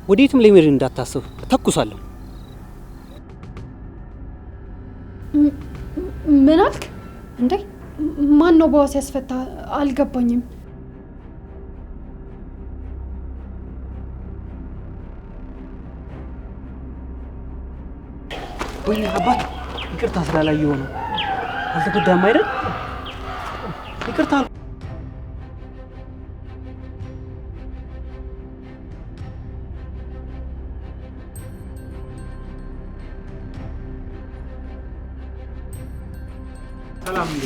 ወዴትም ለመሄድ እንዳታስብ ተኩሳለሁ። ምን አልክ እንዴ? ማን ነው በዋስ ያስፈታ? አልገባኝም። ወይ አባት ይቅርታ ስላላየው ነው። አልተጎዳም አይደል? ይቅርታ ሰላም እንዴ?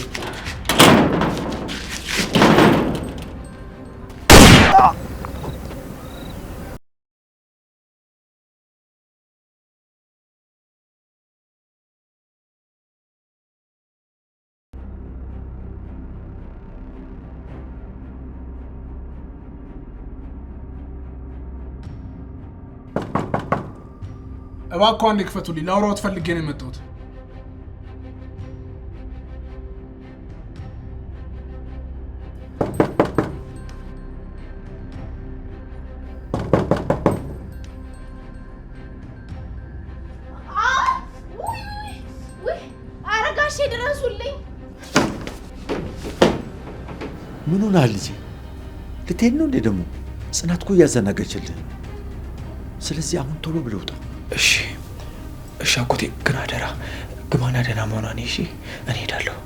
እባክዎ አንዴ ክፈቱልኝ። ላውራዎት ፈልጌ ነው የመጣሁት። አረጋሽ ድረሱልኝ። ምን ሆነሃል ልጄ? ልትሄድ ነው እንዴ ደግሞ? ጽናት እኮ እያዘናገችልህ። ስለዚህ አሁን ቶሎ ብለህ ውጣ። እሺ እሺ አጎቴ፣ ግን አደራ ግባና ደህና መሆኗን። እሺ እኔ ሄዳለሁ።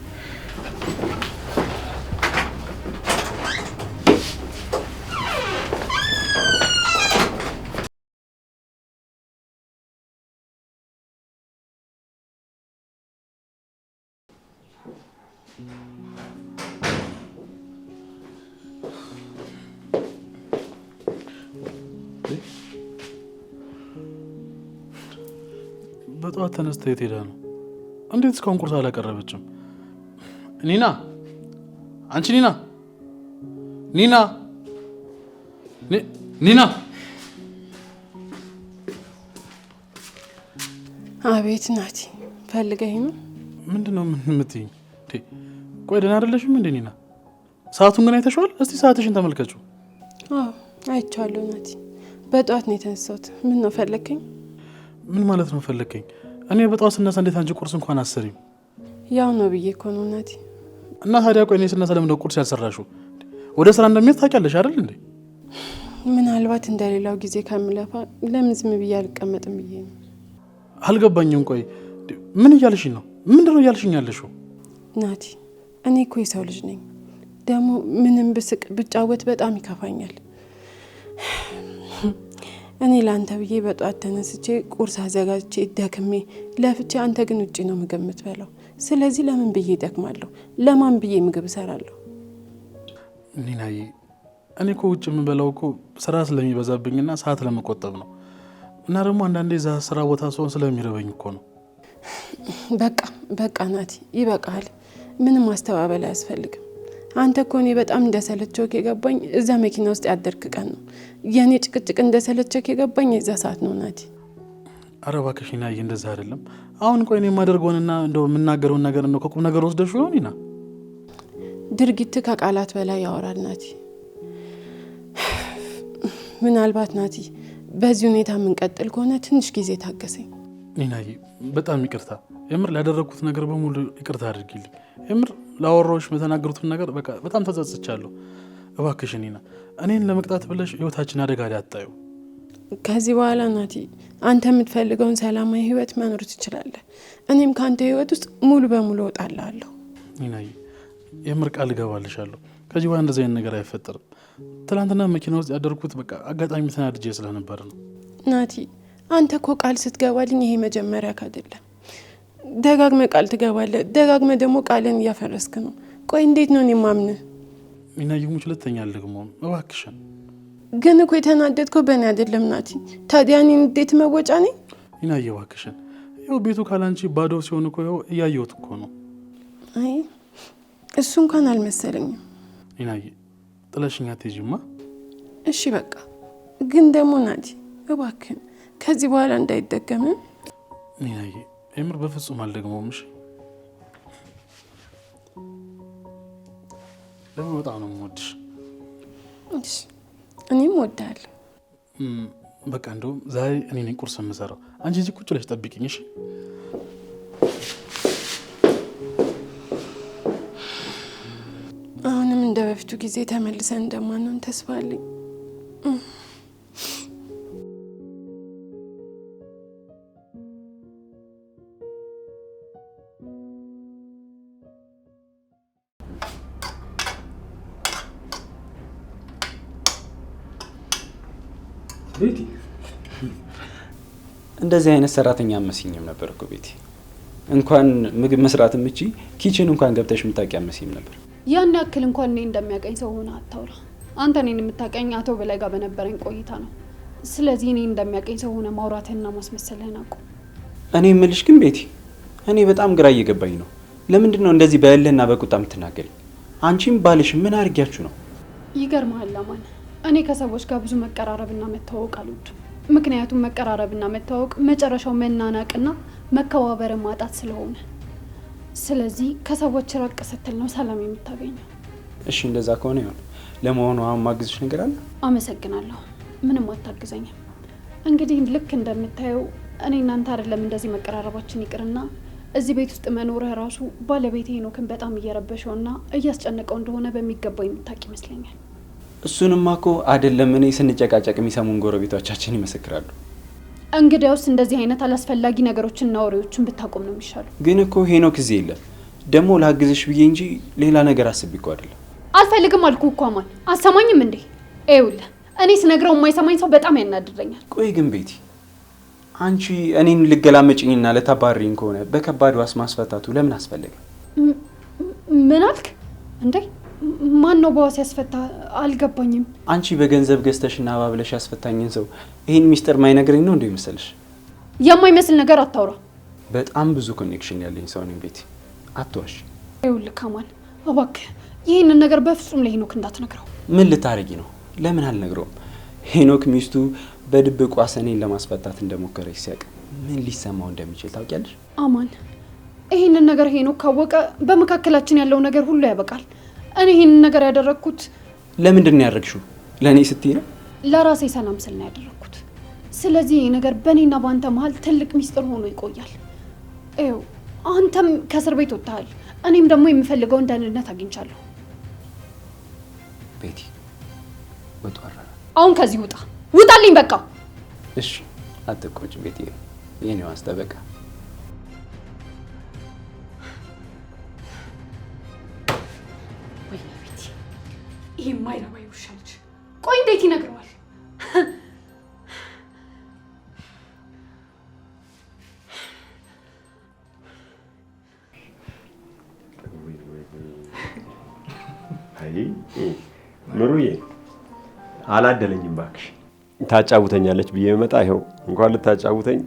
በጠዋት ተነስታ የት ሄዳ ነው? እንዴት እስካሁን ቁርስ አላቀረበችም? ኒና፣ አንቺ ኒና፣ ኒና፣ ኒና! አቤት ናቲ፣ ፈልገኝ ነው? ምንድን ነው የምትይኝ? ቆይ ደህና አይደለሽም እንዴ ኒና? ሰዓቱን ግን አይተሽዋል? እስቲ ሰዓትሽን ተመልከችው። አይቼዋለሁ ናቲ። በጠዋት ነው የተነሳሁት። ምን ነው ፈለከኝ? ምን ማለት ነው ፈለከኝ? እኔ በጠዋት ስነሳ እንዴት አንቺ ቁርስ እንኳን አሰሪም? ያው ነው ብዬ እኮ ነው ናቲ። እና ታዲያ ቆይ እኔ ስነሳ ለምን ቁርስ ያልሰራሽው? ወደ ስራ እንደሚሄድ ታውቂያለሽ አይደል እንዴ? ምናልባት እንደሌላው ጊዜ ከምለፋ ለምን ዝም ብዬ አልቀመጥም ብዬ ነው። አልገባኝም። ቆይ ምን እያልሽኝ ነው? ምንድነው እያልሽኝ ያለሽው? ናቲ እኔ እኮ የሰው ልጅ ነኝ። ደግሞ ምንም ብስቅ ብጫወት በጣም ይከፋኛል። እኔ ለአንተ ብዬ በጠዋት ተነስቼ ቁርስ አዘጋጅቼ ደክሜ ለፍቼ፣ አንተ ግን ውጪ ነው ምግብ የምትበላው። ስለዚህ ለምን ብዬ እደክማለሁ? ለማን ብዬ ምግብ እሰራለሁ? ኒናዬ እኔ እኮ ውጭ የምበላው እኮ ስራ ስለሚበዛብኝና ሰዓት ለመቆጠብ ነው። እና ደግሞ አንዳንዴ እዛ ስራ ቦታ ሰውን ስለሚረበኝ እኮ ነው። በቃ ናቲ ይበቃል። ምንም ማስተባበል አያስፈልግም። አንተ እኮ እኔ በጣም እንደሰለቸው የገባኝ እዛ መኪና ውስጥ ያደርክ ቀን ነው። የኔ ጭቅጭቅ እንደሰለቸው የገባኝ የዛ ሰዓት ነው ናቲ። ኧረ እባክሽ ኒናዬ እንደዛ አይደለም። አሁን ቆይ እኔ የማደርገውንና እንደው የምናገረውን ነገር ነው ከቁም ነገር ወስደሽ ይሆን? ኒና ድርጊት ከቃላት በላይ ያወራል ናቲ። ምናልባት ናቲ በዚህ ሁኔታ የምንቀጥል ከሆነ ትንሽ ጊዜ ታገሰኝ። ኒናዬ በጣም ይቅርታ፣ የምር ላደረግኩት ነገር በሙሉ ይቅርታ አድርጊልኝ። የምር ላወራሁሽ በተናገሩትን ነገር በቃ በጣም ተጸጽቻለሁ። እባክሽ ኒና እኔን ለመቅጣት ብለሽ ህይወታችን አደጋ ላይ አጣዩ። ከዚህ በኋላ ናቲ አንተ የምትፈልገውን ሰላማዊ ህይወት መኖር ትችላለህ። እኔም ከአንተ ህይወት ውስጥ ሙሉ በሙሉ እወጣልሃለሁ። ኒናዬ የምር ቃል እገባልሻለሁ፣ ከዚህ በኋላ እንደዚህ አይነት ነገር አይፈጠርም። ትናንትና መኪና ውስጥ ያደርኩት በቃ አጋጣሚ ተናድጄ ስለነበር ነው። ናቲ አንተ እኮ ቃል ስትገባልኝ ይሄ መጀመሪያ አይደለም። ደጋግመ ቃል ትገባለህ፣ ደጋግመ ደግሞ ቃልን እያፈረስክ ነው። ቆይ እንዴት ነው እኔ የማምንህ? ኒናዬ ሙች ሁለተኛ አልደግመውም እባክሽን። ግን እኮ የተናደድከው በእኔ አይደለም ናቲ። ታዲያ እኔ እንዴት መወጫ ነኝ? ኒናዬ እባክሽን፣ ይኸው ቤቱ ካላንቺ ባዶ ሲሆን እኮ ይኸው እያየሁት እኮ ነው። አይ እሱ እንኳን አልመሰለኝም። ኒናዬ ጥለሽኝ አትሄጂማ። እሺ በቃ ግን ደግሞ ናቲ እባክህን ከዚህ በኋላ እንዳይደገም። ኒናዬ የምር በፍጹም አልደግመውም። እሺ ደግሞ በጣም ነው የምወድሽ። እሺ እኔም እወድሃለሁ። በቃ እንደውም ዛሬ እኔ ነኝ ቁርስ የምሰራው። አንቺ እዚህ ቁጭ ብለሽ ጠብቂኝ እሺ? አሁንም እንደ በፊቱ ጊዜ ተመልሰን እንደማንሆን ተስፋ አለኝ። ቤቲ እንደዚህ አይነት ሰራተኛ አመስኝም ነበር እኮ ቤቲ። እንኳን ምግብ መስራት ምቺ ኪችን እንኳን ገብተሽ ምታቂ አመስኝም ነበር። ያን ያክል እንኳን እኔ እንደሚያቀኝ ሰው ሆነ አታውራ። አንተ እኔን የምታቀኝ አቶ በላይ ጋር በነበረኝ ቆይታ ነው። ስለዚህ እኔ እንደሚያቀኝ ሰው ሆነ ማውራትህና ማስመሰልህን አቁም። እኔ የምልሽ ግን ቤቲ፣ እኔ በጣም ግራ እየገባኝ ነው። ለምንድን ነው እንደዚህ በእልህና በቁጣ የምትናገሪ? አንቺም ባልሽ ምን አድርጊያችሁ ነው? ይገርምሃል አማን፣ እኔ ከሰዎች ጋር ብዙ መቀራረብና መተዋወቅ አልወድም። ምክንያቱም መቀራረብና መተዋወቅ መጨረሻው መናናቅና መከባበር ማጣት ስለሆነ፣ ስለዚህ ከሰዎች ራቅ ስትል ነው ሰላም የምታገኘው። እሺ እንደዛ ከሆነ ይሁን። ለመሆኑ አሁን ማግዝሽ ነገር አለ? አመሰግናለሁ። ምንም አታግዘኝም። እንግዲህ ልክ እንደምታየው እኔ እናንተ አይደለም እንደዚህ መቀራረባችን ይቅርና እዚህ ቤት ውስጥ መኖርህ ራሱ ባለቤቴ ሄኖክን በጣም እየረበሸውና እያስጨነቀው እንደሆነ በሚገባው የምታውቅ ይመስለኛል። እሱንማ እኮ አይደለም እኔ ስንጨቃጨቅ የሚሰሙን ጎረቤቶቻችን ይመሰክራሉ። እንግዲያውስ እንደዚህ አይነት አላስፈላጊ ነገሮችንና ወሬዎችን ብታቆም ነው የሚሻለው። ግን እኮ ሄኖክ እዚህ የለም። ደግሞ ላግዝሽ ብዬ እንጂ ሌላ ነገር አስቤ እኮ አይደለም። አልፈልግም አልኩ እኮ አማን። አሰማኝም እንዴ? ይኸውልህ እኔ ስነግረው የማይሰማኝ ሰው በጣም ያናድረኛል። ቆይ ግን ቤቲ፣ አንቺ እኔን ልገላመጭኝና ለታባሪኝ ከሆነ በከባድ ዋስ ማስፈታቱ ለምን አስፈለገ? ምን አልክ እንዴ? ማን ነው በዋስ ያስፈታ? አልገባኝም። አንቺ በገንዘብ ገዝተሽና አባብለሽ ያስፈታኝን ሰው ይሄን ሚስጥር ማይነግረኝ ነው እንዴ መሰለሽ? የማይመስል ነገር አታውራ። በጣም ብዙ ኮኔክሽን ያለኝ ሰው ነኝ ቤቲ፣ አትዋሽ። ይኸውልህ ካማል፣ እባክህ ይህንን ነገር በፍጹም ለሄኖክ እንዳትነግረው። ምን ልታረጊ ነው? ለምን አልነግረውም? ሄኖክ ሚስቱ በድብቅ ዋሰኔን ለማስፈታት እንደሞከረች ሲያውቅ ምን ሊሰማው እንደሚችል ታውቂያለሽ? አማን፣ ይህንን ነገር ሄኖክ ካወቀ በመካከላችን ያለው ነገር ሁሉ ያበቃል። እኔ ይህንን ነገር ያደረግኩት ለምንድን ነው ያደረግሽው? ለእኔ ስትይ ነው? ለራሴ ሰላም ስል ነው ያደረግኩት። ስለዚህ ይህ ነገር በእኔና በአንተ መሀል ትልቅ ሚስጥር ሆኖ ይቆያል። ይኸው አንተም ከእስር ቤት ወጥተሃል፣ እኔም ደግሞ የምፈልገውን ደህንነት አግኝቻለሁ። ቤቲ ወጣራ፣ አሁን ከዚህ ውጣ፣ ውጣልኝ በቃ። እሺ አትቆጭ ቤቲ፣ የኔ ዋስ ጠበቃ። ወይ ቤቲ፣ ይሄ ማይረባ ውሻ ልጅ ቆይ እንዴት ይነግረዋል? ምሩዬ አላደለኝም ባክሽ። ታጫውተኛለች ብዬ መጣ። ይኸው እንኳን ልታጫውተኝ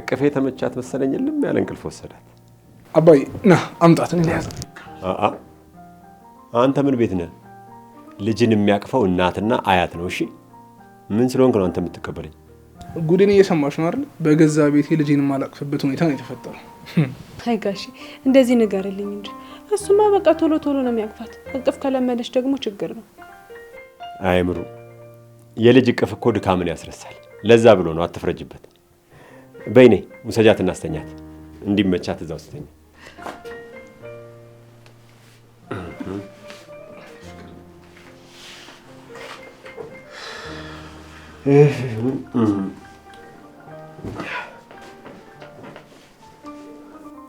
ቅፌ ተመቻት መሰለኝ። ልም ያለ እንቅልፍ ወሰዳት። አባይ ና አምጣት። እኔ ያዘ። አንተ ምን ቤት ነህ? ልጅን የሚያቅፈው እናትና አያት ነው። እሺ ምን ስለሆንክ ነው አንተ የምትቀበለኝ? ጉዴን እየሰማሽ ነው አይደል? በገዛ ቤቴ ልጅን የማላቅፍበት ሁኔታ ነው የተፈጠረው። አይ ጋሺ እንደዚህ ንገርልኝ እንጂ እሱማ በቃ ቶሎ ቶሎ ነው የሚያቅፋት። እቅፍ ከለመደች ደግሞ ችግር ነው። አይ ምሩ፣ የልጅ እቅፍ እኮ ድካምን ያስረሳል። ለዛ ብሎ ነው፣ አትፍረጅበት። በይኔ ሙሰጃት እናስተኛት፣ እንዲመቻት እዛው ስተኛ።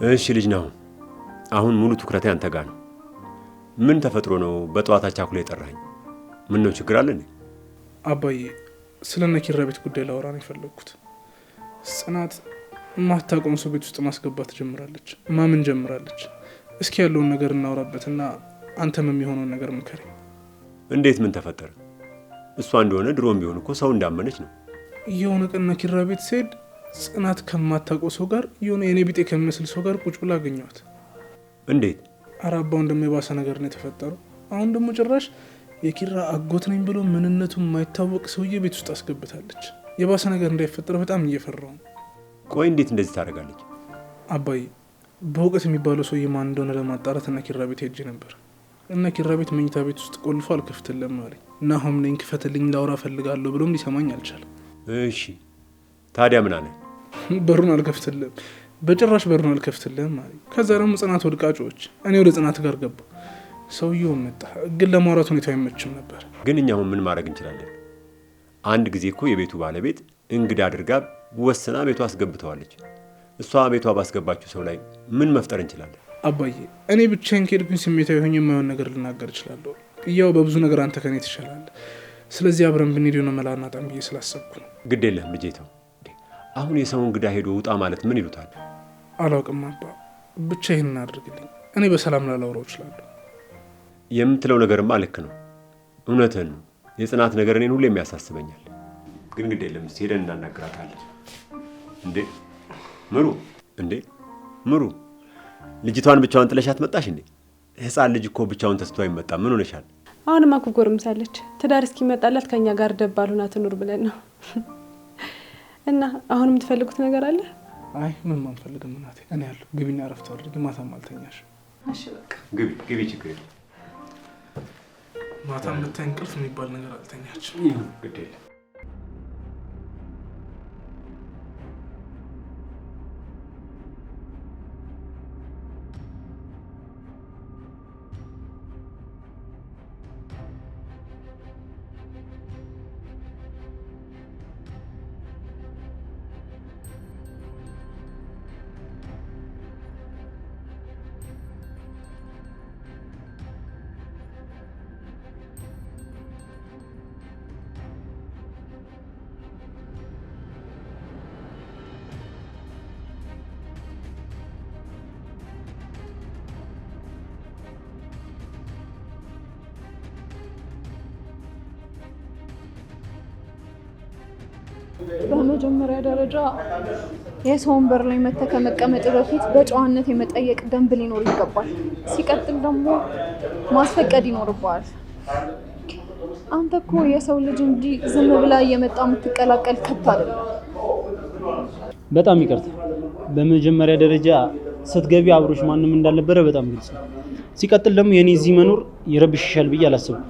እሺ ልጅ ነው። አሁን ሙሉ ትኩረቴ አንተ ጋር ነው። ምን ተፈጥሮ ነው በጠዋት አቻኩላ የጠራኸኝ? ምን ነው ችግር አለ እንዴ? አባዬ ስለነ ኪራ ቤት ጉዳይ ላወራ ነው የፈለግኩት። ጽናት ማታቆም ሰው ቤት ውስጥ ማስገባት ጀምራለች፣ ማምን ጀምራለች። እስኪ ያለውን ነገር እናወራበትና አንተም የሚሆነውን ነገር ምከረኝ። እንዴት? ምን ተፈጠረ? እሷ እንደሆነ ድሮም ቢሆን እኮ ሰው እንዳመነች ነው። የሆነ ቀን ኪራ ቤት ስሄድ ጽናት ከማታውቀው ሰው ጋር የሆነ የኔ ቢጤ ከሚመስል ሰው ጋር ቁጭ ብላ አገኘኋት። እንዴት? አራባውን ደግሞ የባሰ ነገር ነው የተፈጠረው። አሁን ደግሞ ጭራሽ የኪራ አጎት ነኝ ብሎ ምንነቱ የማይታወቅ ሰውዬ ቤት ውስጥ አስገብታለች። የባሰ ነገር እንዳይፈጠር በጣም እየፈራሁ ነው። ቆይ እንዴት እንደዚህ ታደርጋለች? አባዬ በእውቀት የሚባለው ሰውዬ ማን እንደሆነ ለማጣራት እና ኪራ ቤት ሄጄ ነበር እና ኪራ ቤት መኝታ ቤት ውስጥ ቆልፎ አልከፍትልም አለኝ። ናሆም ነኝ ክፈትልኝ ላውራ ፈልጋለሁ ብሎም ሊሰማኝ አልቻለም። እሺ ታዲያ ምን አለ? በሩን አልከፍትልህም፣ በጭራሽ በሩን አልከፍትልህም አለኝ። ከዛ ደግሞ ጽናት ወድቃ ጮኸች። እኔ ወደ ጽናት ጋር ገባ። ሰውየው መጣ፣ ግን ለማውራት ሁኔታው አይመችም ነበር። ግን እኛ አሁን ምን ማድረግ እንችላለን? አንድ ጊዜ እኮ የቤቱ ባለቤት እንግዳ አድርጋ ወስና ቤቷ አስገብተዋለች። እሷ ቤቷ ባስገባችው ሰው ላይ ምን መፍጠር እንችላለን? አባዬ እኔ ብቻዬን ከሄድኩኝ ስሜታዊ ሆኜ የማይሆን ነገር ልናገር እችላለሁ። ያው በብዙ ነገር አንተ ከኔ ትሻላለህ። ስለዚህ አብረን ብንሄድ የሆነ መላ እናጣም ብዬ ስላሰብኩ ነው። ግድ የለህም ልጄ ተው። አሁን የሰው እንግዳ ሄዶ ውጣ ማለት ምን ይሉታል? አላውቅም አባ፣ ብቻ ይህንን አድርግልኝ። እኔ በሰላም ላላውራው እችላለሁ። የምትለው ነገርማ ልክ ነው፣ እውነትህን ነው። የጽናት ነገር እኔን ሁሌም ያሳስበኛል። ግን ግድ የለም ሄደን እናናግራታለን። እንዴ ምሩ፣ እንዴ ምሩ፣ ልጅቷን ብቻዋን ጥለሻት መጣሽ እንዴ? ህፃን ልጅ እኮ ብቻውን ተስቶ አይመጣም። ምን ሆነሻል? አሁንማ እኮ ጎርምሳለች። ትዳር እስኪመጣላት ከኛ ጋር ደባሉና ትኑር ብለን ነው። እና አሁን የምትፈልጉት ነገር አለ? አይ ምንም አንፈልግም እናቴ። እኔ ያለሁ ግቢና እረፍት አድርጊ። ማታም አልተኛሽ። እሺ በቃ ግቢ፣ ችግር የለም። ማታም ብታይ እንቅልፍ የሚባል ነገር አልተኛችም። ግድ የለም። በመጀመሪያ ደረጃ የሰውን በር ላይ መተህ ከመቀመጥ በፊት በጨዋነት የመጠየቅ ደንብ ሊኖር ይገባል። ሲቀጥል ደግሞ ማስፈቀድ ይኖርብሃል። አንተ እኮ የሰው ልጅ እንጂ ዝም ብላ እየመጣ የምትቀላቀል ከብት አይደለም። በጣም ይቅርታ። በመጀመሪያ ደረጃ ስትገቢ አብሮሽ ማንም እንዳልነበረ በጣም ግልጽ ነው። ሲቀጥል ደግሞ የኔ እዚህ መኖር ይረብሽሻል ብዬ አላሰብኩም።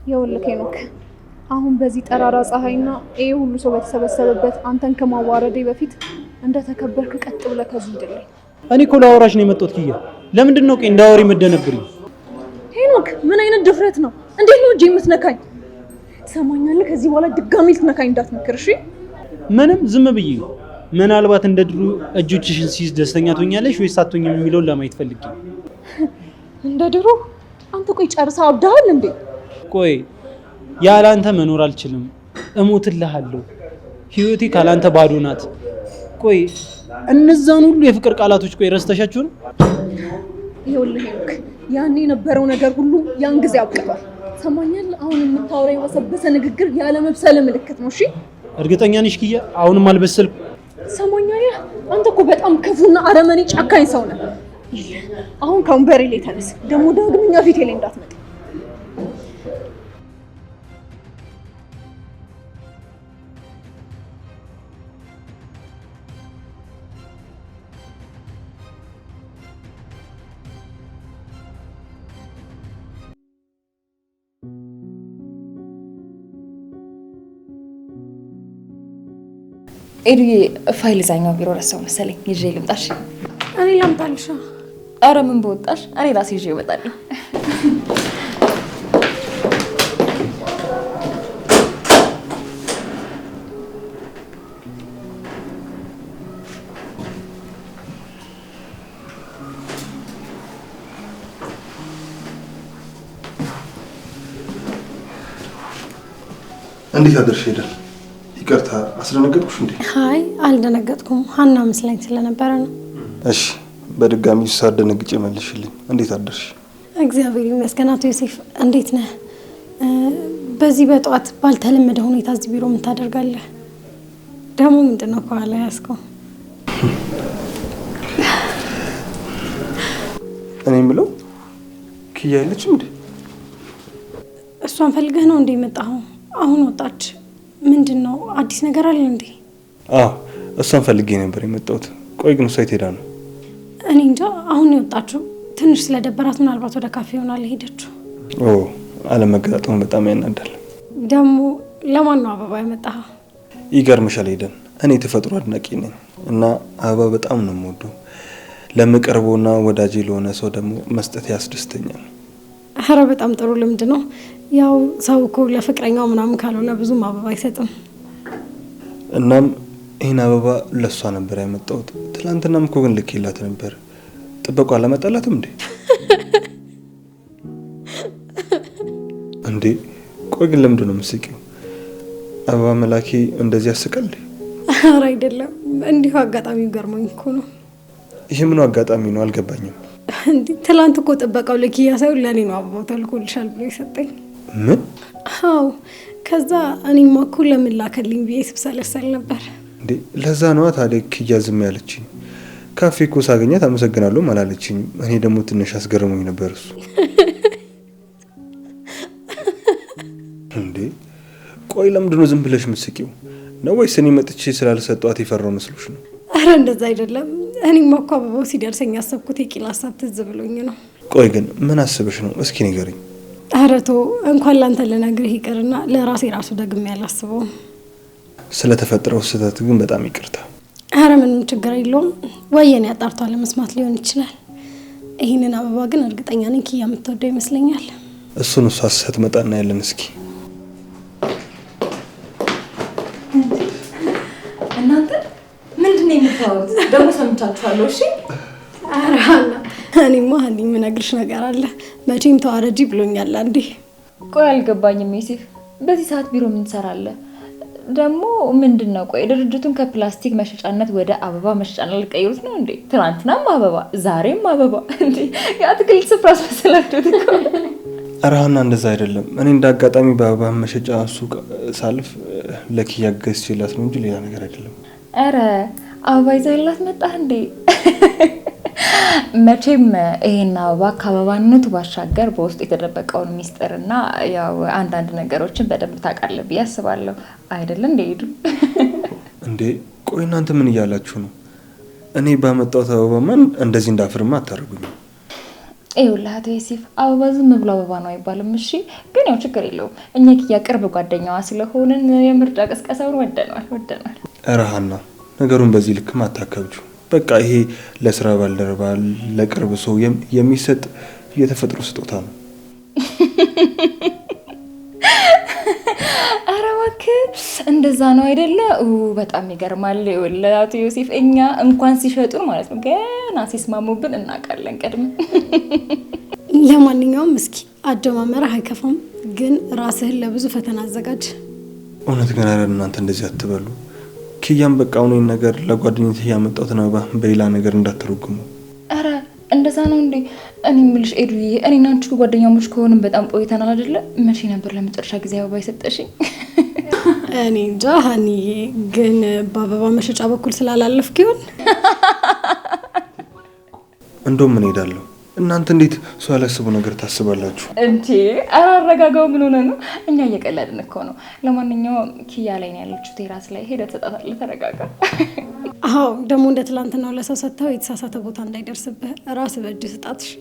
ይኸውልህ ሄኖክ፣ አሁን በዚህ ጠራራ ፀሐይና ይሄ ሁሉ ሰው በተሰበሰበበት አንተን ከማዋረዴ በፊት እንደተከበርክ ቀጥ ብለህ ከዚህ ሂድልኝ። እኔ እኮ ላወራሽ ነው የመጣሁት። ኪያ ለምንድን ነው እንዳወሪ የምትደነብሪኝ? ሄኖክ ምን አይነት ድፍረት ነው? እንዴት ነው እጄ የምትነካኝ? ትሰማኛለህ? ከዚህ በኋላ ድጋሚ ልትነካኝ እንዳትሞክር እሺ? ምንም ዝም ብዬ ምናልባት እንደ ድሮ እጆችሽን ሲይዝ ደስተኛ ትሆኛለሽ ወይስ አትሆኝም የሚለውን ለማየት ፈልጌ። እንደ ድሮ? አንተ ቆይ ጨርሰህ አብዳሃል እንዴ? ቆይ ያለ አንተ መኖር አልችልም፣ እሞትልሃለሁ፣ ህይወቴ ካላንተ ባዶ ናት። ቆይ እነዛን ሁሉ የፍቅር ቃላቶች ቆይ ረስተሻችሁ ነው? ይኸውልህ ሄኖክ፣ ያኔ የነበረው ነገር ሁሉ ያን ጊዜ አብቅቷል። ሰማኛል? አሁን የምታወራው የበሰበሰ ንግግር ያለ መብሰል ምልክት ነው። እሺ እርግጠኛ ነሽ ኪያ? አሁንም አልበሰልኩም። ሰማኛል? አንተ እኮ በጣም ክፉና አረመኔ ጨካኝ ሰው ነህ። አሁን ከወንበሬ ላይ ተነስ፣ ደግሞ ዳግመኛ ፊቴ ላይ እንዳትመጣ። ኤዱዬ ፋይል እዛኛው ቢሮ ረሳው መሰለኝ። ይዤ ልምጣሽ? እኔ ላምጣልሽ? ኧረ ምን በወጣሽ፣ እኔ ራሴ ይዤ እመጣለሁ። እንዴት አደርሽ ሄደ? ይቅርታ አስደነገጥኩሽ እንዴ? አይ አልደነገጥኩም፣ ሀና መስላኝ ስለነበረ ነው። እሺ በድጋሚ ሳደነግጬ መልሽልኝ። እንዴት አደርሽ? እግዚአብሔር ይመስገን። አቶ ዮሴፍ እንዴት ነህ? በዚህ በጠዋት ባልተለመደ ሁኔታ እዚህ ቢሮ ምን ታደርጋለህ? ደግሞ ምንድነው ከኋላ ያዝከው? እኔ የምለው ኪያ የለችም እንዴ? እሷን ፈልገህ ነው እንዴ የመጣኸው? አሁን ወጣች። ምንድነው አዲስ ነገር አለ እንዴ? አዎ እሷን ፈልጌ ነበር የመጣሁት። ቆይ ግን እሷ የት ሄዳ ነው? እኔ እንጃ። አሁን የወጣችው ትንሽ ስለደበራት ምናልባት ወደ ካፌ ይሆናል ሄደችው። ኦ አለመገጣጠሙ በጣም ያናዳል። ደግሞ ለማን ነው አበባ ያመጣኸው? ይገርምሻል ሄደን እኔ ተፈጥሮ አድናቂ ነኝ እና አበባ በጣም ነው የምወደው። ለምቀርበውና ወዳጄ ለሆነ ሰው ደግሞ መስጠት ያስደስተኛል። ኧረ በጣም ጥሩ ልምድ ነው። ያው ሰው እኮ ለፍቅረኛው ምናምን ካልሆነ ብዙም አበባ አይሰጥም። እናም ይህን አበባ ለእሷ ነበር ያመጣሁት። ትላንትናም እኮ ግን ልኬላት ነበር። ጥበቃ አላመጣላትም እንዴ? እንዴ ቆይ ግን ለምንድን ነው የምትስቂው? አበባ መላኬ እንደዚህ ያስቃል? ኧረ አይደለም፣ እንዲሁ አጋጣሚው ገርሞኝ እኮ ነው። ይህ ምኑ አጋጣሚ ነው? አልገባኝም። እንዴ ትላንት እኮ ጥበቃው ለኪያ ሳይሆን ለእኔ ነው አበባው ተልኮልሻል ብሎ የሰጠኝ። ምን? አዎ። ከዛ እኔማ እኮ ለምን ላከልኝ ብዬ ስብሰለሰል ነበር። እንዴ ለዛ ነዋ ታዲያ ኪያ ዝም ያለችኝ። ካፌ እኮ ሳገኛት አመሰግናለሁ አላለችኝ። እኔ ደግሞ ትንሽ አስገርሞኝ ነበር እሱ። እንዴ ቆይ ለምንድን ነው ዝም ብለሽ የምትስቂው? ነው ወይስ እኔ መጥቼ ስላልሰጧት የፈራው መስሎሽ ነው? አረ እንደዛ አይደለም። እኔማ እኮ አበባው ሲደርሰኝ ያሰብኩት የቂል ሀሳብ ትዝ ብሎኝ ነው። ቆይ ግን ምን አስበሽ ነው? እስኪ ንገሪኝ። ኧረ ተው፣ እንኳን ላንተ ልነግርህ ይቅርና ለራሴ ራሱ ደግሜ ያላስበውም። ስለተፈጠረው ስህተት ግን በጣም ይቅርታ። ኧረ ምንም ችግር የለውም። ወየኔ አጣርቷ ለመስማት ሊሆን ይችላል። ይህንን አበባ ግን እርግጠኛ ነኝ ኪያ የምትወደው ይመስለኛል። እሱን እሷ ስትመጣ እናያለን። እስኪ እናንተ ምንድን ነው የምታወሩት? ደግሞ ሰምቻችኋለሁ። እሺ ኧረ ሀና፣ እኔማ ሀኒ የምነግርሽ ነገር አለ። መቼም ተዋረጂ ብሎኛል አንዴ። ቆይ አልገባኝም ዮሴፍ፣ በዚህ ሰዓት ቢሮ ምን ትሰራለህ? ደግሞ ምንድን ነው? ቆይ ድርጅቱን ከፕላስቲክ መሸጫነት ወደ አበባ መሸጫነት ልቀይሩት ነው እንዴ? ትናንትናም አበባ ዛሬም አበባ እንዴ! የአትክልት ስፍራ ስለሰላችሁት እኮ። ኧረ ሀና እንደዛ አይደለም። እኔ እንደ አጋጣሚ በአበባ መሸጫ ሱቅ ሳልፍ ለኪያ ገዝቼላት ነው እንጂ ሌላ ነገር አይደለም። ኧረ አበባ ይዘህላት መጣህ እንዴ? መቼም ይሄን አበባ ከአበባነቱ ባሻገር በውስጡ የተደበቀውን ሚስጥርና ያው አንዳንድ ነገሮችን በደንብ ታውቃለህ ብዬ አስባለሁ። አይደለም እንዴ? ሄዱ እንዴ ቆይ እናንተ ምን እያላችሁ ነው? እኔ ባመጣሁት አበባማ እንደዚህ እንዳፍርማ አታደርጉኝ። ይኸውልህ አቶ ዮሴፍ፣ አበባ ዝም ብሎ አበባ ነው አይባልም። እሺ ግን ያው ችግር የለውም። እኛ ኪያ ቅርብ ጓደኛዋ ስለሆንን የምርጫ ቅስቀሳውን ወደናል። ኧረ ሀና ነገሩን በዚህ ልክም አታከብጁ። በቃ ይሄ ለስራ ባልደረባ ለቅርብ ሰው የሚሰጥ የተፈጥሮ ስጦታ ነው። ኧረ እባክህ እንደዛ ነው አይደለ? በጣም ይገርማል። አቶ ዮሴፍ እኛ እንኳን ሲሸጡን ማለት ነው ገና ሲስማሙብን እናውቃለን ቀድመ። ለማንኛውም እስኪ አጀማመርህ አይከፋም፣ ግን ራስህን ለብዙ ፈተና አዘጋጅ። እውነት ግን ኧረ እናንተ እንደዚህ አትበሉ። ኪያም በቃ አሁን ነገር ለጓደኞቼ ያመጣሁትን አበባ በሌላ ነገር እንዳትረጉሙ። ኧረ እንደዛ ነው እንዴ? እኔ የምልሽ ኤዱዬ፣ እኔና አንቺ ጓደኛሞች ከሆንም በጣም ቆይተናል አይደለ? መቼ ነበር ለመጨረሻ ጊዜ አበባ የሰጠሽኝ? እኔ እንጃ ሀኒዬ፣ ግን በአበባ መሸጫ በኩል ስላላለፍክ ይሆን? እንደውም ምን ሄዳለሁ። እናንተ እንዴት ሰው ያላስቡ ነገር ታስባላችሁ እንዴ? ኧረ አረጋጋው። ምን ሆነ ነው? እኛ እየቀለድን እኮ ነው። ለማንኛውም ኪያ ላይ ነው ያለችው ቴራስ ላይ ሄደህ ትሰጣታለህ። ተረጋጋ። አዎ ደግሞ እንደ ትላንትናው ለሰው ሰጥተው የተሳሳተ ቦታ እንዳይደርስብህ ራስ በእጅ ስጣትሽ።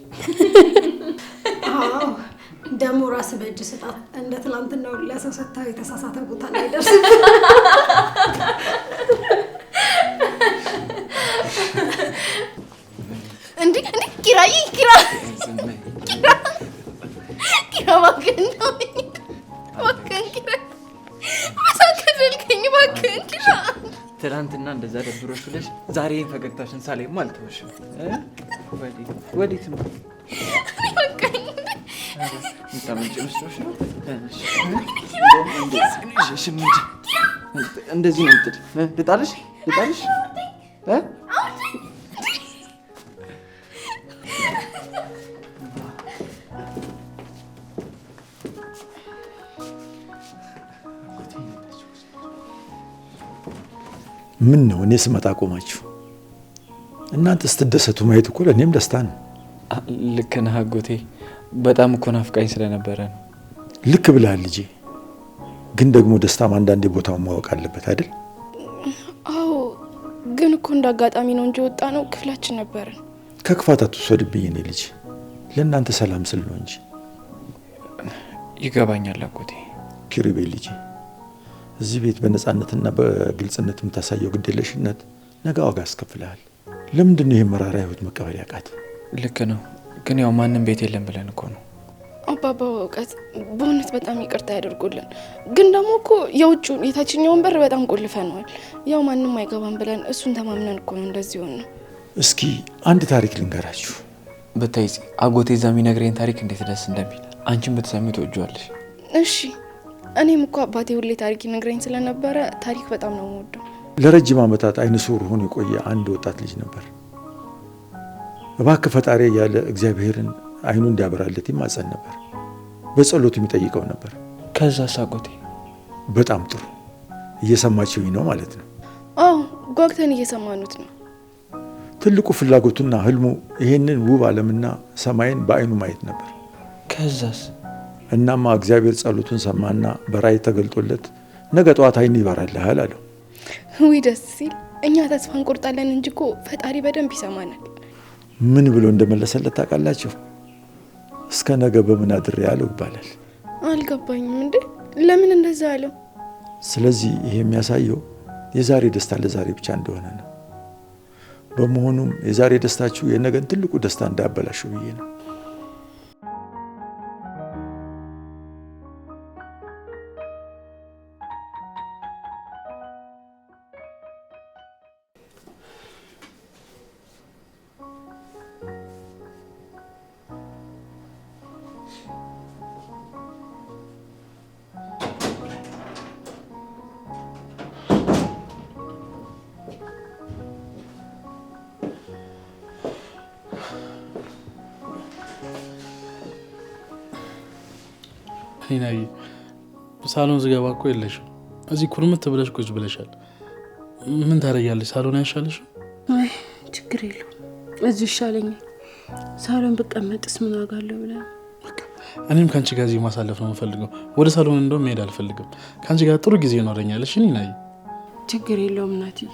አዎ ደግሞ ራስ በእጅ ስጣት። እንደ ትላንትናው ለሰው ሰጥተው የተሳሳተ ቦታ እንዳይደርስብህ። እንዴ ኪራይ ኪራ እባክህን ኪራ ማሳከደልከኝ እባክህን ኪራ። ትናንትና እንደዛ ደብሮሽ ብለሽ ዛሬ ፈገግታሽን ሳላይማ አልተወሽም። ወዴት ነው ምታመጪ መስሎሽ ነው? እንደዚህ ነው የምትል ልጣልሽ ምን ነው እኔ ስመጣ ቆማችሁ? እናንተ ስትደሰቱ ማየት እኮ ለእኔም ደስታ ነው። ልክ ነህ አጎቴ፣ በጣም እኮ ናፍቃኝ ስለነበረ ነው። ልክ ብለሃል ልጄ፣ ግን ደግሞ ደስታም አንዳንዴ ቦታውን ማወቅ አለበት አይደል? አዎ፣ ግን እኮ እንደ አጋጣሚ ነው እንጂ ወጣ ነው ክፍላችን ነበርን። ከክፋት አትውሰድብኝ እኔ ልጅ፣ ለእናንተ ሰላም ስል ነው እንጂ። ይገባኛል አጎቴ። ኪሩቤል ልጄ፣ እዚህ ቤት በነፃነትና በግልጽነት የምታሳየው ግዴለሽነት ነገ ዋጋ ያስከፍልሃል። ለምንድን ነው ይሄ መራራ ህይወት መቀበል ያቃት? ልክ ነው፣ ግን ያው ማንም ቤት የለም ብለን እኮ ነው። አባባ እውቀት በእውነት በጣም ይቅርታ ያደርጉልን። ግን ደግሞ እኮ የውጭውን የታችኛውን በር በጣም ቆልፈነዋል። ያው ማንም አይገባም ብለን እሱን ተማምነን እኮ ነው እንደዚህ ሆነ። እስኪ አንድ ታሪክ ልንገራችሁ። ብታይ አጎቴ እዛ የሚነግረኝ ታሪክ እንዴት ደስ እንደሚል አንቺን ብትሰሚ ትወጂዋለሽ። እሺ እኔም እኮ አባቴ ሁሌ ታሪክ ይነግረኝ ስለነበረ ታሪክ በጣም ነው የምወደው። ለረጅም ዓመታት አይነ ስውር ሆኖ የቆየ አንድ ወጣት ልጅ ነበር። እባክህ ፈጣሪ ያለ እግዚአብሔርን አይኑ እንዲያበራለት ይማጸን ነበር። በጸሎት የሚጠይቀው ነበር። ከዛስ አጎቴ? በጣም ጥሩ እየሰማችሁኝ ነው ማለት ነው? አዎ ጓግተን እየሰማኑት ነው። ትልቁ ፍላጎቱና ህልሙ ይሄንን ውብ ዓለምና ሰማይን በአይኑ ማየት ነበር። ከዛስ? እናማ እግዚአብሔር ጸሎቱን ሰማና በራእይ ተገልጦለት ነገ ጠዋት አይን ይበራልሃል አለው። ውይ ደስ ሲል። እኛ ተስፋ እንቆርጣለን እንጂ እኮ ፈጣሪ በደንብ ይሰማናል። ምን ብሎ እንደመለሰለት ታውቃላችሁ? እስከ ነገ በምን አድሬ ያለው ይባላል። አልገባኝም። እንዴ ለምን እንደዛ አለው? ስለዚህ ይሄ የሚያሳየው የዛሬ ደስታ ለዛሬ ብቻ እንደሆነ ነው። በመሆኑም የዛሬ ደስታችሁ የነገን ትልቁ ደስታ እንዳያበላሽው ብዬ ነው። ኒናዬ ሳሎን ዝገባ እኮ የለሽም። እዚህ ኩርምት ብለሽ ቁጭ ብለሻል። ምን ታረጊያለሽ? ሳሎን ያሻለሽ? አይ ችግር የለውም፣ እዚሁ ይሻለኛል። ሳሎን ብቀመጥስ ምን ዋጋ አለው ብለህ? እኔም ከአንቺ ጋር እዚህ ማሳለፍ ነው የምፈልገው። ወደ ሳሎን እንደውም መሄድ አልፈልግም። ከአንቺ ጋር ጥሩ ጊዜ ይኖረኛል። እሺ ኒናዬ? ችግር የለውም ናትዬ፣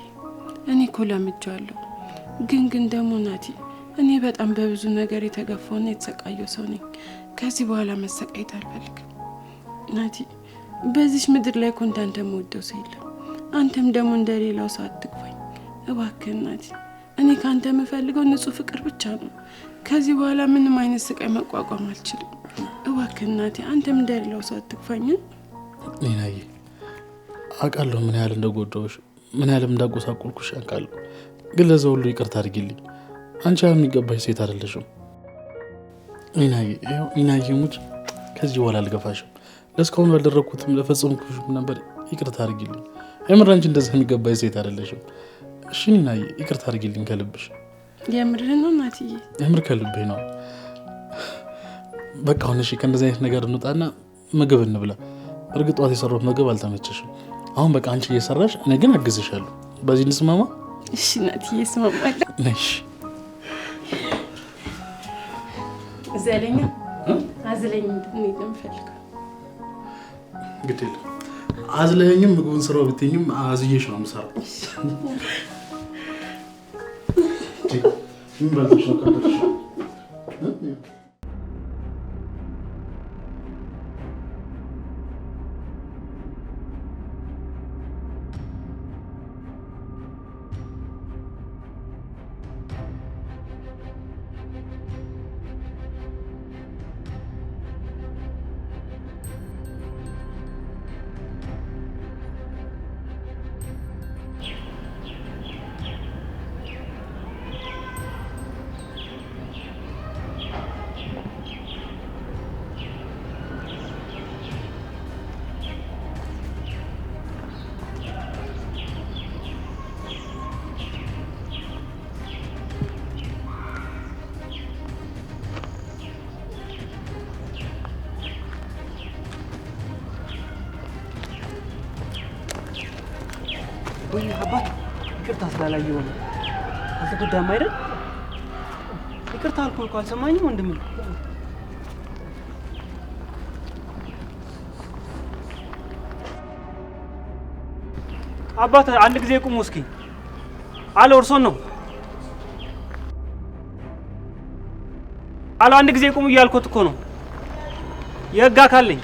እኔ እኮ ለምጄዋለሁ። ግን ደግሞ ናቲ፣ እኔ በጣም በብዙ ነገር የተገፋውና የተሰቃየው ሰው ነኝ። ከዚህ በኋላ መሰቃየት አልፈልግም ናቲ። በዚች ምድር ላይ እኮ እንዳንተ የምወደው ሰው የለም። አንተም ደግሞ እንደሌላው ሰው አትግፋኝ እባክህ ናቲ። እኔ ከአንተ የምፈልገው ንጹህ ፍቅር ብቻ ነው። ከዚህ በኋላ ምንም አይነት ስቃይ መቋቋም አልችልም። እባክህ ናቲ፣ አንተም እንደሌላው ሰው አትግፋኝ። ኒናዬ አውቃለሁ ምን ያህል እንደጎዳሁሽ፣ ምን ያህል እንዳጎሳቆልኩሽ አውቃለሁ። ግን ለዛ ሁሉ ይቅርታ አድርጊልኝ። አንቺ የሚገባሽ ሴት አይደለሽም ኒናዬ። ሙች ከዚህ በኋላ አልገፋሽም። ለእስካሁን ባልደረግኩትም ለፈጸምኩሽም ነበር ይቅርታ አድርጊልኝ። የምር አንቺ እንደዛ የሚገባሽ ሴት አይደለሽም። እሺ ኒናዬ ይቅርታ አድርጊልኝ ከልብሽ። የምርህ ነው ናትዬ? የምር ከልቤ ነው። በቃ አሁን እሺ ከእንደዚህ አይነት ነገር እንውጣና ምግብ እንብላ። እርግጥ ጠዋት የሰራሁት ምግብ አልተመቸሽም። አሁን በቃ አንቺ እየሰራሽ እኔ ግን አግዝሻለሁ። በዚህ እንስማማ? እሺ ናትዬ እስማማለሁ። ነሽ ዘለኛ አዝለኝ እንድንሄድ ነው የምፈልገው። ግድ የለም አዝለኸኝም ምግቡን ስራው ብትይኝም አዝዬሽ ነው የምሰራው። ምን ባልተሽ ነው ካደረሽ? ወይ አባት ይቅርታ ስላላየሁ ነው። አልተጎዳም አይደል? ይቅርታ አልኩህ እኮ አልሰማኝም ወንድም። አባት አንድ ጊዜ ቁሙ እስኪ። አሎ እርሶን ነው? አሎ አንድ ጊዜ ቁሙ እያልኩት እኮ ነው። የህግ አካል ነኝ።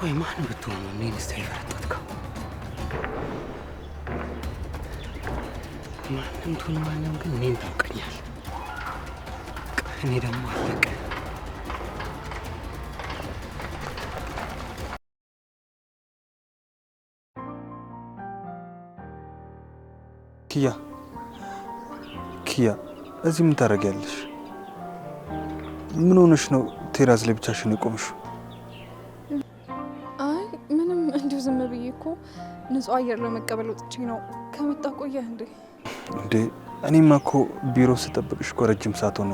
ቆይ ማን ብትሆን ነው እኔን እስታ የፈረጠጥከው? ማንም ትሁን ማንም ግን እኔን ታውቀኛል። እኔ ደግሞ አለቀ። ኪያ እዚህ ምን ታደርጊያለሽ? ምን ሆነሽ ነው ቴራዝ ላይ ብቻሽን የቆምሽው? አይ ምንም እንዲሁ ዝም ብዬ እኮ ንጹህ አየር ለመቀበል ወጥቼ ነው። ከመጣ ቆየህ እንዴ? እኔማ እኮ ቢሮ ስጠብቅሽ እኮ ረጅም ሰዓት ሆነ።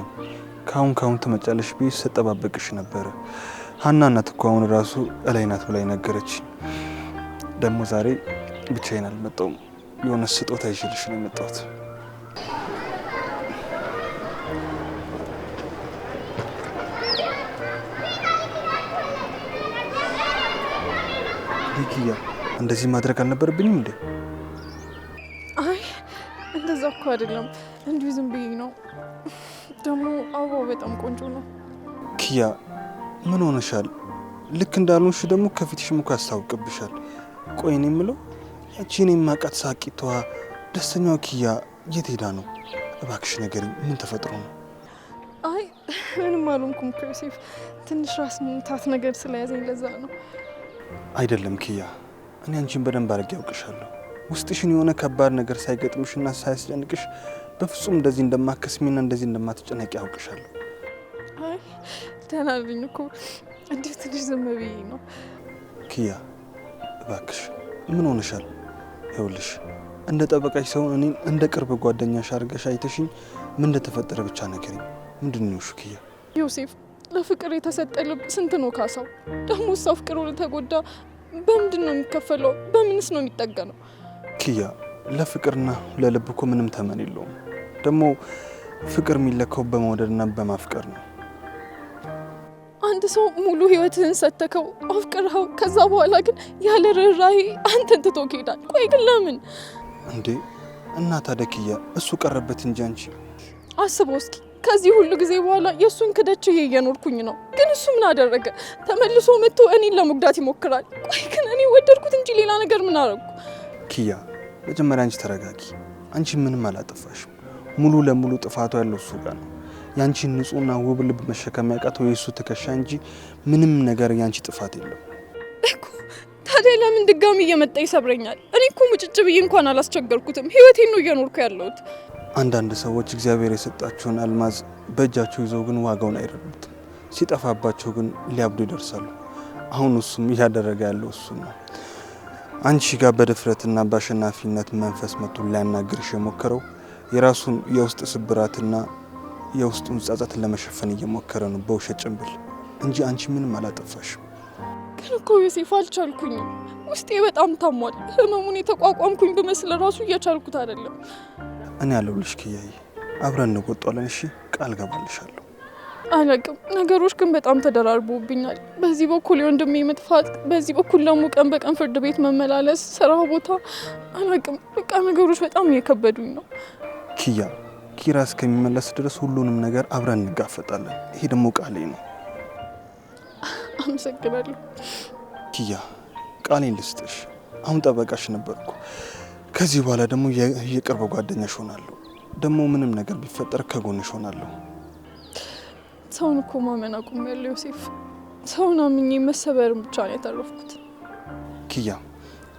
ካሁን ትመጫለሽ ብዬ ስጠባበቅሽ ነበረ። ሀና ናት እኮ አሁን ራሱ እላይ ናት ብላኝ ነገረች። ደግሞ ዛሬ ብቻዬን አልመጣሁም። የሆነ ስጦታ ይዤልሽ ነው የመጣሁት። ኪያ እንደዚህ ማድረግ አልነበረብኝም እንዴ? አይ እንደዛ እኮ አይደለም፣ እንዲሁ ዝም ብዬ ነው። ደግሞ አበባው በጣም ቆንጆ ነው። ኪያ ምን ሆነሻል? ልክ እንዳልሆንሽ ደግሞ ከፊትሽም እኮ ያስታውቅብሻል። ቆይ እኔ የምለው ያቺ እኔ የማውቃት ሳቂቷ ደስተኛዋ ኪያ የት ሄዳ ነው? እባክሽ ንገሪኝ፣ ምን ተፈጥሮ ነው? አይ ምንም አልሆንኩም ዮሴፍ፣ ትንሽ ራስ ምታት ነገር ስለያዘኝ ለዛ ነው። አይደለም ኪያ፣ እኔ አንቺን በደንብ አድርጌ ያውቅሻለሁ። ውስጥሽን የሆነ ከባድ ነገር ሳይገጥምሽና ሳያስጨንቅሽ በፍጹም እንደዚህ እንደማከስሚና እንደዚህ እንደማትጨነቂ ያውቅሻለሁ። አይ ደህና ነኝ እኮ እንዴት ትንሽ ዝም ብዬ ነው። ኪያ እባክሽ ምን ሆነሻል? ይኸውልሽ እንደ ጠበቃሽ ሰው እኔን እንደ ቅርብ ጓደኛሽ አድርገሽ አይተሽኝ ምን እንደተፈጠረ ብቻ ነገሪኝ። ምንድን ነው እሱ? ኪያ ዮሴፍ ለፍቅር የተሰጠ ልብ ስንት ነው ካሳው? ደግሞ እሷ ፍቅር ለተጎዳ በምንድን ነው የሚከፈለው? በምንስ ነው የሚጠገነው? ኪያ ለፍቅርና ለልብ እኮ ምንም ተመን የለውም። ደግሞ ፍቅር የሚለካው በመውደድና በማፍቀር ነው። አንድ ሰው ሙሉ ህይወትህን ሰተከው አፍቅርኸው፣ ከዛ በኋላ ግን ያለ ርህራሄ አንተን ትቶ ይሄዳል። ቆይ ግን ለምን እንዴ? እና ታዲያ ኪያ እሱ ቀረበት እንጂ አንቺ አስበው እስኪ። ከዚህ ሁሉ ጊዜ በኋላ የእሱን ክደች ይሄ እየኖርኩኝ ነው። ግን እሱ ምን አደረገ? ተመልሶ መጥቶ እኔን ለመጉዳት ይሞክራል። ቆይ ግን እኔ ወደድኩት እንጂ ሌላ ነገር ምን አደረኩ? ኪያ መጀመሪያ አንቺ ተረጋጊ። አንቺ ምንም አላጠፋሽም። ሙሉ ለሙሉ ጥፋቱ ያለው እሱ ጋር ነው። ያንቺን ንጹህና ውብ ልብ መሸከም ያቃተው የእሱ ትከሻ እንጂ ምንም ነገር ያንቺ ጥፋት የለም እኮ። ታዲያ ለምን ድጋሚ እየመጣ ይሰብረኛል? እኔ እኮ ሙጭጭ ብዬ እንኳን አላስቸገርኩትም። ህይወቴን ነው እየኖርኩ ያለሁት። አንዳንድ ሰዎች እግዚአብሔር የሰጣቸውን አልማዝ በእጃቸው ይዘው ግን ዋጋውን አይረዱትም። ሲጠፋባቸው ግን ሊያብዱ ይደርሳሉ። አሁን እሱም እያደረገ ያለው እሱ ነው። አንቺ ጋር በድፍረትና በአሸናፊነት መንፈስ መጥቶ ሊያናግርሽ የሞከረው የራሱን የውስጥ ስብራትና የውስጡን ጸጸትን ለመሸፈን እየሞከረ ነው በውሸት ጭንብል እንጂ አንቺ ምንም አላጠፋሽም። ግን እኮ ዮሴፍ አልቻልኩኝም። ውስጤ በጣም ታሟል። ህመሙን የተቋቋምኩኝ ብመስል ራሱ እየቻልኩት አይደለም። እኔ ያለሁልሽ ኪያዬ፣ አብረን እንወጣለን። እሺ ቃል ገባልሻለሁ። አላቅም፣ ነገሮች ግን በጣም ተደራርቦብኛል። በዚህ በኩል የወንድሜ መጥፋት፣ በዚህ በኩል ደግሞ ቀን በቀን ፍርድ ቤት መመላለስ፣ ስራ ቦታ፣ አላቅም፣ በቃ ነገሮች በጣም እየከበዱኝ ነው። ኪያ፣ ኪራ እስከሚመለስ ድረስ ሁሉንም ነገር አብረን እንጋፈጣለን። ይሄ ደግሞ ቃሌ ነው። አመሰግናለሁ ኪያ። ቃሌን ልስጥሽ። አሁን ጠበቃሽ ነበርኩ። ከዚህ በኋላ ደግሞ የቅርብ ጓደኛሽ ሆናለሁ። ደግሞ ምንም ነገር ቢፈጠር ከጎንሽ ሆናለሁ። ሰውን እኮ ማመን አቁሜያለሁ ዮሴፍ። ሰውን አምኜ መሰበርን ብቻ ነው የተረፍኩት። ኪያ፣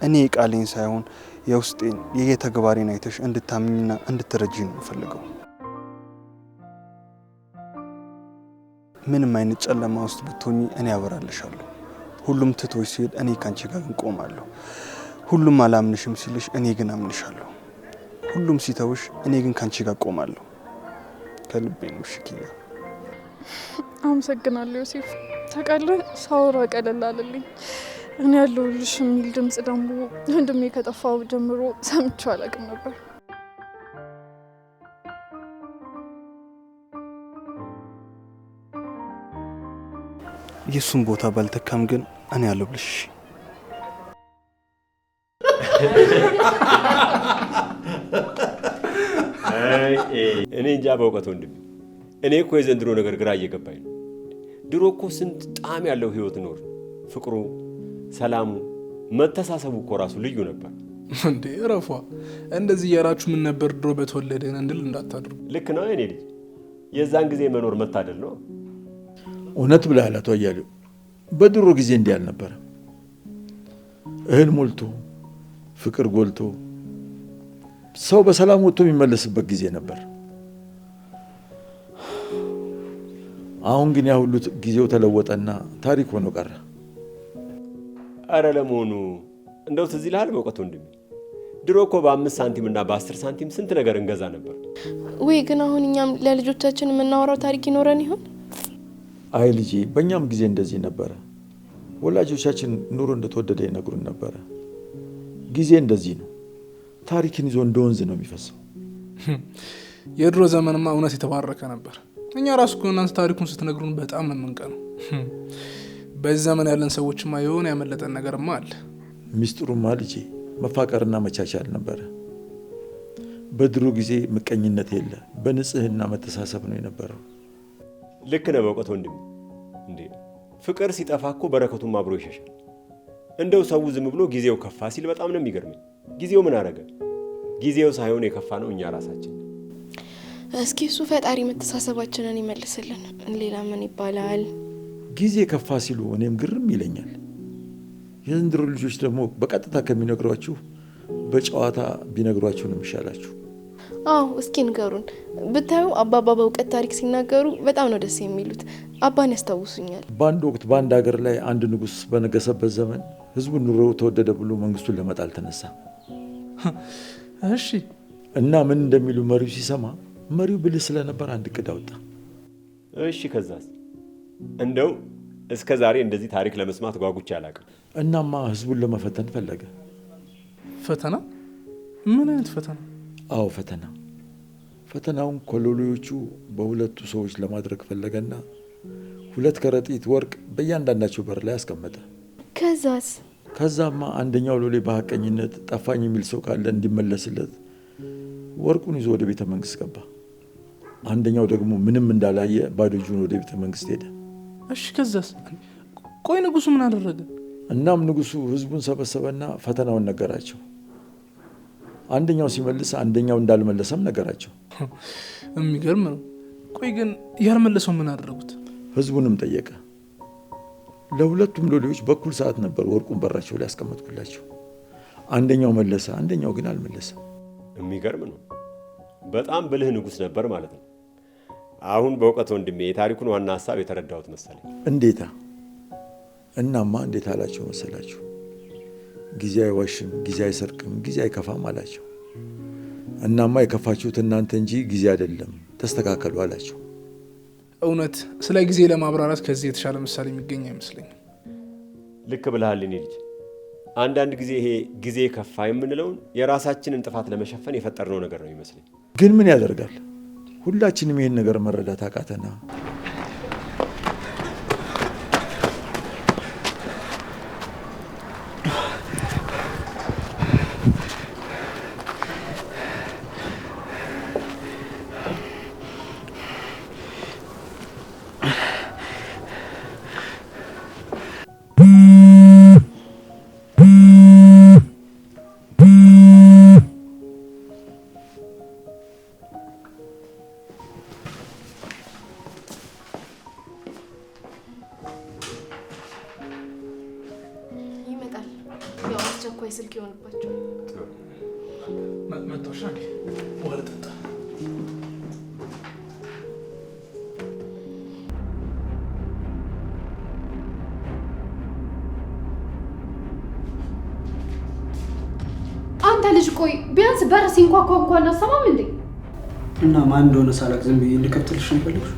እኔ የቃሌን ሳይሆን የውስጤን የተግባሬን አይተሽ እንድታምኝና እንድትረጂኝ ነው የምፈልገው። ምንም አይነት ጨለማ ውስጥ ብትሆኚ እኔ አበራልሻለሁ። ሁሉም ትቶሽ ሲሄድ እኔ ካንቺ ጋር እንቆማለሁ። ሁሉም አላምንሽም ሲልሽ እኔ ግን አምንሻለሁ። ሁሉም ሲተውሽ እኔ ግን ካንቺ ጋር ቆማለሁ። ከልቤ ነው። እሺ ኪያ። አመሰግናለሁ ዮሴፍ። ታውቃለህ፣ ሳወራ ቀለል አለልኝ። እኔ ያለሁልሽ የሚል ድምጽ ደግሞ ወንድሜ ከጠፋው ጀምሮ ሰምቼው አላውቅም ነበር። የሱን ቦታ ባልተካም ግን እኔ ያለሁልሽ። እኔ እንጃ በእውቀት ወንድም፣ እኔ እኮ የዘንድሮ ነገር ግራ እየገባኝ ነው። ድሮ እኮ ስንት ጣዕም ያለው ህይወት ኖር፣ ፍቅሩ፣ ሰላሙ፣ መተሳሰቡ እኮ ራሱ ልዩ ነበር። እንዴ ረፏ እንደዚህ ያራችሁ ምን ነበር ድሮ በተወለደን እንድል እንዳታድሩ። ልክ ነው የኔ ልጅ፣ የዛን ጊዜ መኖር መታደል ነው። እውነት ብለሃል አቶ አያሌው። በድሮ ጊዜ እንዲህ አልነበረ። እህል ሞልቶ ፍቅር ጎልቶ ሰው በሰላም ወጥቶ የሚመለስበት ጊዜ ነበር። አሁን ግን ያ ሁሉ ጊዜው ተለወጠና ታሪክ ሆኖ ቀረ። አረ ለመሆኑ እንደው ትዝ ይልሃል በእውቀት ወንድሜ፣ ድሮ እኮ በ5 ሳንቲም እና በ10 ሳንቲም ስንት ነገር እንገዛ ነበር። ወይ ግን አሁን እኛም ለልጆቻችን የምናወራው ታሪክ ይኖረን ይሆን? አይ ልጄ፣ በእኛም ጊዜ እንደዚህ ነበረ። ወላጆቻችን ኑሮ እንደተወደደ ይነግሩን ነበረ። ጊዜ እንደዚህ ነው፣ ታሪክን ይዞ እንደ ወንዝ ነው የሚፈሰው። የድሮ ዘመንማ እውነት የተባረከ ነበር። እኛ ራሱ እኮ እናንተ ታሪኩን ስትነግሩን በጣም ነው የምንቀነው። በዚህ ዘመን ያለን ሰዎችማ የሆነ ያመለጠን ነገርማ አለ። ሚስጥሩማ ልጄ መፋቀርና መቻቻል ነበረ። በድሮ ጊዜ ምቀኝነት የለ፣ በንጽህና መተሳሰብ ነው የነበረው። ልክ ነው በእውቀት ወንድሜ። እንዴ ፍቅር ሲጠፋ እኮ በረከቱም አብሮ ይሸሻል። እንደው ሰው ዝም ብሎ ጊዜው ከፋ ሲል በጣም ነው የሚገርመኝ። ጊዜው ምን አረገ? ጊዜው ሳይሆን የከፋ ነው እኛ ራሳችን። እስኪ እሱ ፈጣሪ መተሳሰባችንን ይመልስልን። ሌላ ምን ይባላል? ጊዜ ከፋ ሲሉ እኔም ግርም ይለኛል። የዘንድሮ ልጆች ደግሞ በቀጥታ ከሚነግሯችሁ በጨዋታ ቢነግሯችሁ ነው የሚሻላችሁ። አዎ እስኪ ንገሩን። ብታዩ አባባ በእውቀት ታሪክ ሲናገሩ በጣም ነው ደስ የሚሉት። አባን ያስታውሱኛል። በአንድ ወቅት በአንድ ሀገር ላይ አንድ ንጉሥ በነገሰበት ዘመን ህዝቡ ኑሮ ተወደደ ብሎ መንግስቱን ለመጣል ተነሳ። እሺ። እና ምን እንደሚሉ መሪው ሲሰማ፣ መሪው ብልህ ስለነበር አንድ እቅድ አወጣ። እሺ ከዛስ? እንደው እስከ ዛሬ እንደዚህ ታሪክ ለመስማት ጓጉቼ አላውቅም። እናማ ህዝቡን ለመፈተን ፈለገ። ፈተና? ምን አይነት ፈተና? አዎ ፈተና። ፈተናውን ኮሎኔሎቹ በሁለቱ ሰዎች ለማድረግ ፈለገና 2 ከረጢት ወርቅ በእያንዳንዳቸው በር ላይ አስቀመጠ። ከዛስ? ከዛማ አንደኛው ሎሌ በሐቀኝነት ጠፋኝ የሚል ሰው ካለ እንዲመለስለት ወርቁን ይዞ ወደ ቤተ መንግስት ገባ። አንደኛው ደግሞ ምንም እንዳላየ ባዶ እጁን ወደ ቤተ መንግስት ሄደ። እሺ ከዛስ? ቆይ ንጉሱ ምን አደረገ? እናም ንጉሱ ህዝቡን ሰበሰበና ፈተናውን ነገራቸው። አንደኛው ሲመልስ አንደኛው እንዳልመለሰም ነገራቸው። የሚገርም ነው። ቆይ ግን ያልመለሰው ምን አደረጉት? ህዝቡንም ጠየቀ። ለሁለቱም ሎሌዎች በኩል ሰዓት ነበር ወርቁን በራቸው ላይ ያስቀመጥኩላቸው። አንደኛው መለሰ፣ አንደኛው ግን አልመለሰም። የሚገርም ነው። በጣም ብልህ ንጉስ ነበር ማለት ነው። አሁን በእውቀት ወንድሜ የታሪኩን ዋና ሀሳብ የተረዳሁት መሰለኝ። እንዴታ? እናማ እንዴት አላቸው መሰላችሁ? ጊዜ አይዋሽም፣ ጊዜ አይሰርቅም፣ ጊዜ አይከፋም አላቸው። እናማ የከፋችሁት እናንተ እንጂ ጊዜ አይደለም፣ ተስተካከሉ አላቸው። እውነት ስለ ጊዜ ለማብራራት ከዚህ የተሻለ ምሳሌ የሚገኝ አይመስለኝም። ልክ ብለሃል የኔ ልጅ። አንዳንድ ጊዜ ይሄ ጊዜ ከፋ የምንለውን የራሳችንን ጥፋት ለመሸፈን የፈጠርነው ነገር ነው ይመስለኝ። ግን ምን ያደርጋል፣ ሁላችንም ይሄን ነገር መረዳት አቃተና ስልክ ይሆንባቸው መጣሽ አንዴ ወደ ጠጣ አንተ ልጅ ቆይ ቢያንስ በር ሲንኳኳ እንኳን አሰማም እንዴ? እና ማን እንደሆነ ሳላቅ ዝም ብዬ እንድከፍትልሽ ነው የፈለግሽው?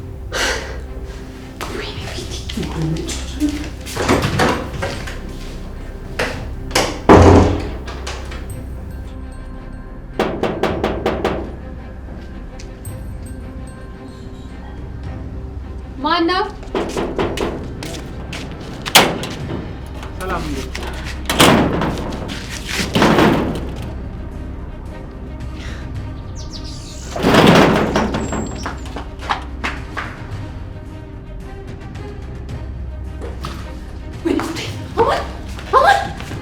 ማነው? ሰላም ነው።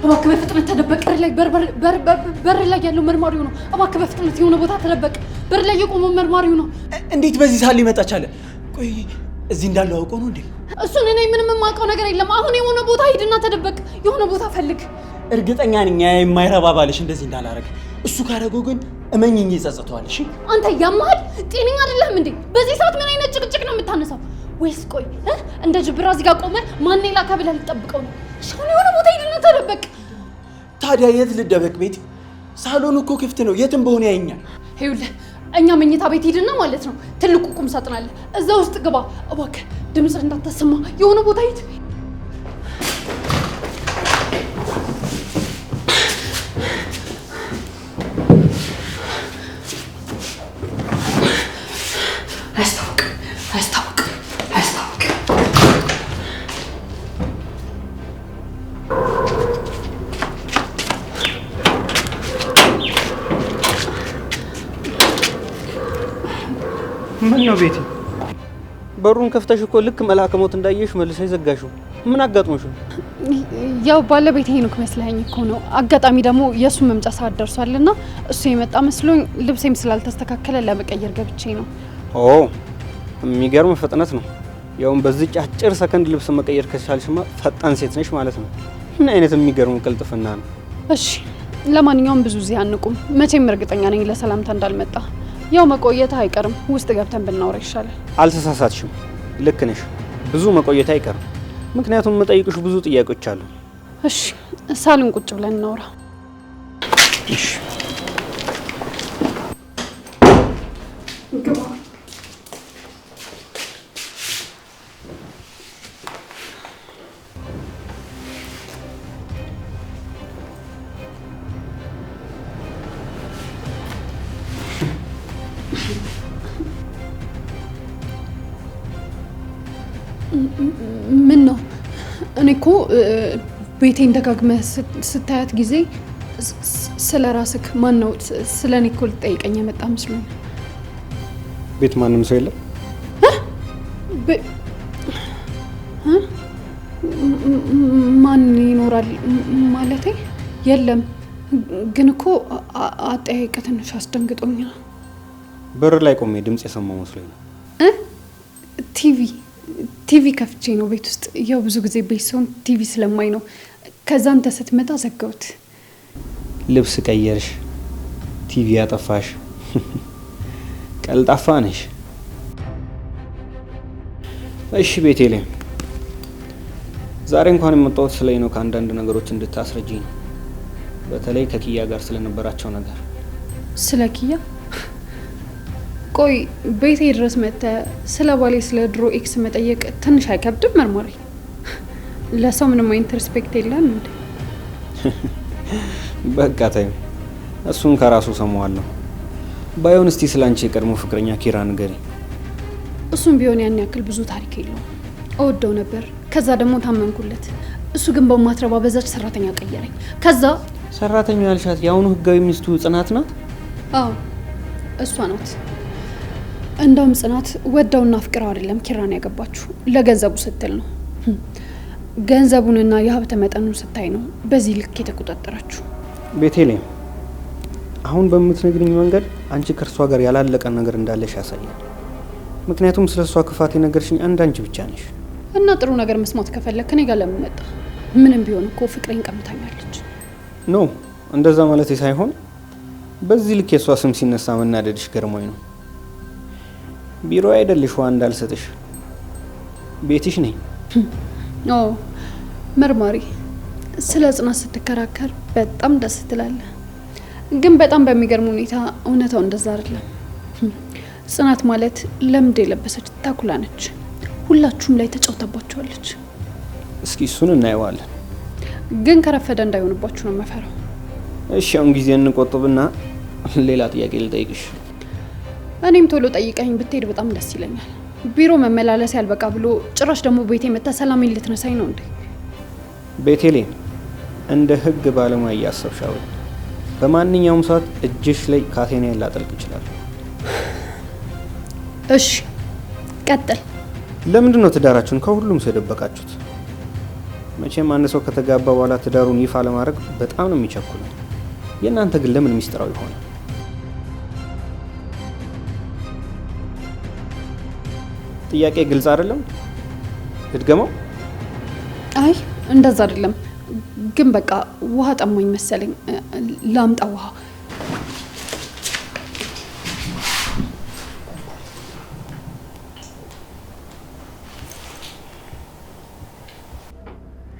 እባክህ በፍጥነት ተደበቅ። በር ላይ ያለው መርማሪው ነው። እባክህ በፍጥነት የሆነ ቦታ ተደበቅ። በር ላይ የቆመው መርማሪው ነው። እንዴት በዚህ ሰዓት ሊመጣ ቻለ? ቆይ እዚህ እንዳለው አውቆ ነው እንዴ? እሱን እኔ ምንም የማውቀው ነገር የለም። አሁን የሆነ ቦታ ሂድና ተደበቅ። የሆነ ቦታ ፈልግ። እርግጠኛ ነኝ የማይረባ ባልሽ እንደዚህ እንዳላረግ። እሱ ካደረገው ግን እመኝኝ ይጸጸተዋል። እሺ አንተ ያማል ጤነኛ አይደለም እንዴ? በዚህ ሰዓት ምን አይነት ጭቅጭቅ ነው የምታነሳው? ወይስ ቆይ እንደ ጅብራ እዚህ ጋር ቆመ ማን ላካ ብለህ ልጠብቀው ነው? እሺ የሆነ ቦታ ሂድና ተደበቅ። ታዲያ የት ልደበቅ? ቤት ሳሎኑ እኮ ክፍት ነው። የትም በሆነ ያየኛል። ይኸውልህ እኛ መኝታ ቤት ሂድና ማለት ነው ትልቁ ቁም ሳጥን አለ፣ እዛ ውስጥ ግባ። እባክህ ድምፅ እንዳታሰማ። የሆነ ቦታ ሂድ። ምን ነው ቤቲ? በሩን ከፍተሽ እኮ ልክ መልአከ ሞት እንዳየሽ መልሰሽ ዘጋሽው። ምን አጋጥሞሽ ነው? ያው ባለቤት ሄኖክ መስለኸኝ እኮ ነው። አጋጣሚ ደግሞ የእሱ መምጫ ሰዓት ደርሷልና እሱ የመጣ መስሎኝ ልብሴም ስላልተስተካከለ ለመቀየር ገብቼ ነው። ኦ የሚገርም ፍጥነት ነው። ያውም በዚህ አጭር ሰከንድ ልብስ መቀየር ከቻልሽማ ፈጣን ሴት ነሽ ማለት ነው። ምን አይነት የሚገርም ቅልጥፍና ነው። እሺ ለማንኛውም ብዙ ጊዜ አንቁም። መቼም እርግጠኛ ነኝ ለሰላምታ እንዳልመጣ። ያው መቆየት አይቀርም። ውስጥ ገብተን ብናወራ ይሻላል። አልተሳሳትሽም፣ ልክ ነሽ። ብዙ መቆየት አይቀርም። ምክንያቱም መጠይቅሽ ብዙ ጥያቄዎች አሉ። እሺ ሳሎን ቁጭ ብለን እናውራ። እሺ ምን ነው? እኔ እኮ ቤቴን ደጋግመህ ስታያት ጊዜ ስለ ራስህ ማን ነው ስለ እኔ እኮ ልጠይቀኝ የመጣ መስሎኝ። ቤት ማንም ሰው የለም? ማን ይኖራል ማለቴ? የለም፣ ግን እኮ አጠያየቅ ትንሽ አስደንግጦኛል። በር ላይ ቆሜ ድምጽ የሰማው መስሎኝ ነው። ቲቪ ከፍቼ ነው ቤት ውስጥ። ያው ብዙ ጊዜ ቤት ሲሆን ቲቪ ስለማይ ነው። ከዛ አንተ ስትመጣ ዘጋሁት። ልብስ ቀየርሽ፣ ቲቪ ያጠፋሽ። ቀልጣፋ ነሽ። እሺ ቤቴሌም፣ ዛሬ እንኳን የመጣሁት ስለ ሄኖክ አንዳንድ ነገሮች እንድታስረጂኝ ነው። በተለይ ከኪያ ጋር ስለነበራቸው ነገር። ስለ ኪያ? ቆይ ቤቴ ድረስ መጥተህ ስለ ባሌ ስለ ድሮ ኤክስ መጠየቅ ትንሽ አይከብድም? መርማሪ፣ ለሰው ምንም አይነት ሪስፔክት የለም እንዴ? በቃ ተይው፣ እሱን ከራሱ ሰማዋለሁ። ባይሆን እስቲ ስለ አንቺ የቀድሞ ፍቅረኛ ኪራ ንገሪ። እሱም ቢሆን ያን ያክል ብዙ ታሪክ የለውም። እወደው ነበር፣ ከዛ ደግሞ ታመንኩለት። እሱ ግን በማትረባ በዛች ሰራተኛ ቀየረኝ። ከዛ ሰራተኛ ያልሻት የአሁኑ ህጋዊ ሚስቱ ጽናት ናት? አዎ እሷ ናት። እንደውም ጽናት ወዳውና ፍቅረው አይደለም ኪራን ያገባችሁ፣ ለገንዘቡ ስትል ነው። ገንዘቡንና የሀብት መጠኑን ስታይ ነው በዚህ ልክ የተቆጣጠራችሁ። ቤቴሌም፣ አሁን በምትነግሪኝ መንገድ አንቺ ከእርሷ ጋር ያላለቀ ነገር እንዳለሽ ያሳያል። ምክንያቱም ስለ እሷ ክፋት የነገርሽኝ አንቺ ብቻ ነሽ። እና ጥሩ ነገር መስማት ከፈለክ እኔ ጋር ለምን መጣ? ምንም ቢሆን እኮ ፍቅሬን ቀምታኛለች። ኖ እንደዛ ማለት ሳይሆን በዚህ ልክ የእሷ ስም ሲነሳ መናደድሽ ገርሞኝ ነው። ቢሮ አይደልሽ ዋ እንዳልሰጥሽ ቤትሽ ነኝ። ኦ መርማሪ፣ ስለ ጽናት ስትከራከር በጣም ደስ ትላለህ። ግን በጣም በሚገርም ሁኔታ እውነታው እንደዛ አይደለም። ጽናት ማለት ለምድ የለበሰች ተኩላ ነች። ሁላችሁም ላይ ተጫውታባችኋለች። እስኪ እሱን እናየዋለን። ግን ከረፈደ እንዳይሆንባችሁ ነው መፈራው። እሺ አሁን ጊዜ እንቆጥብና ሌላ ጥያቄ ልጠይቅሽ። እኔም ቶሎ ጠይቀኝ ብትሄድ በጣም ደስ ይለኛል። ቢሮ መመላለስ ያልበቃ ብሎ ጭራሽ ደግሞ ቤቴ መጣ ሰላሜን ልትነሳኝ ነው እንዴ? ቤቴሌም፣ እንደ ህግ ባለሙያ እያሰብሽ አውሪ። በማንኛውም ሰዓት እጅሽ ላይ ካቴና ላጠልቅ ይችላል። እሺ ቀጥል። ለምንድን ነው ትዳራችሁን ከሁሉም ሰው የደበቃችሁት? መቼም አንድ ሰው ከተጋባ በኋላ ትዳሩን ይፋ ለማድረግ በጣም ነው የሚቸኩለው። የእናንተ ግን ለምን ሚስጥራዊ ሆነ? ጥያቄ ግልጽ አይደለም። ልድገመው? አይ እንደዛ አይደለም፣ ግን በቃ ውሃ ጠሞኝ መሰለኝ። ላምጣ ውሃ?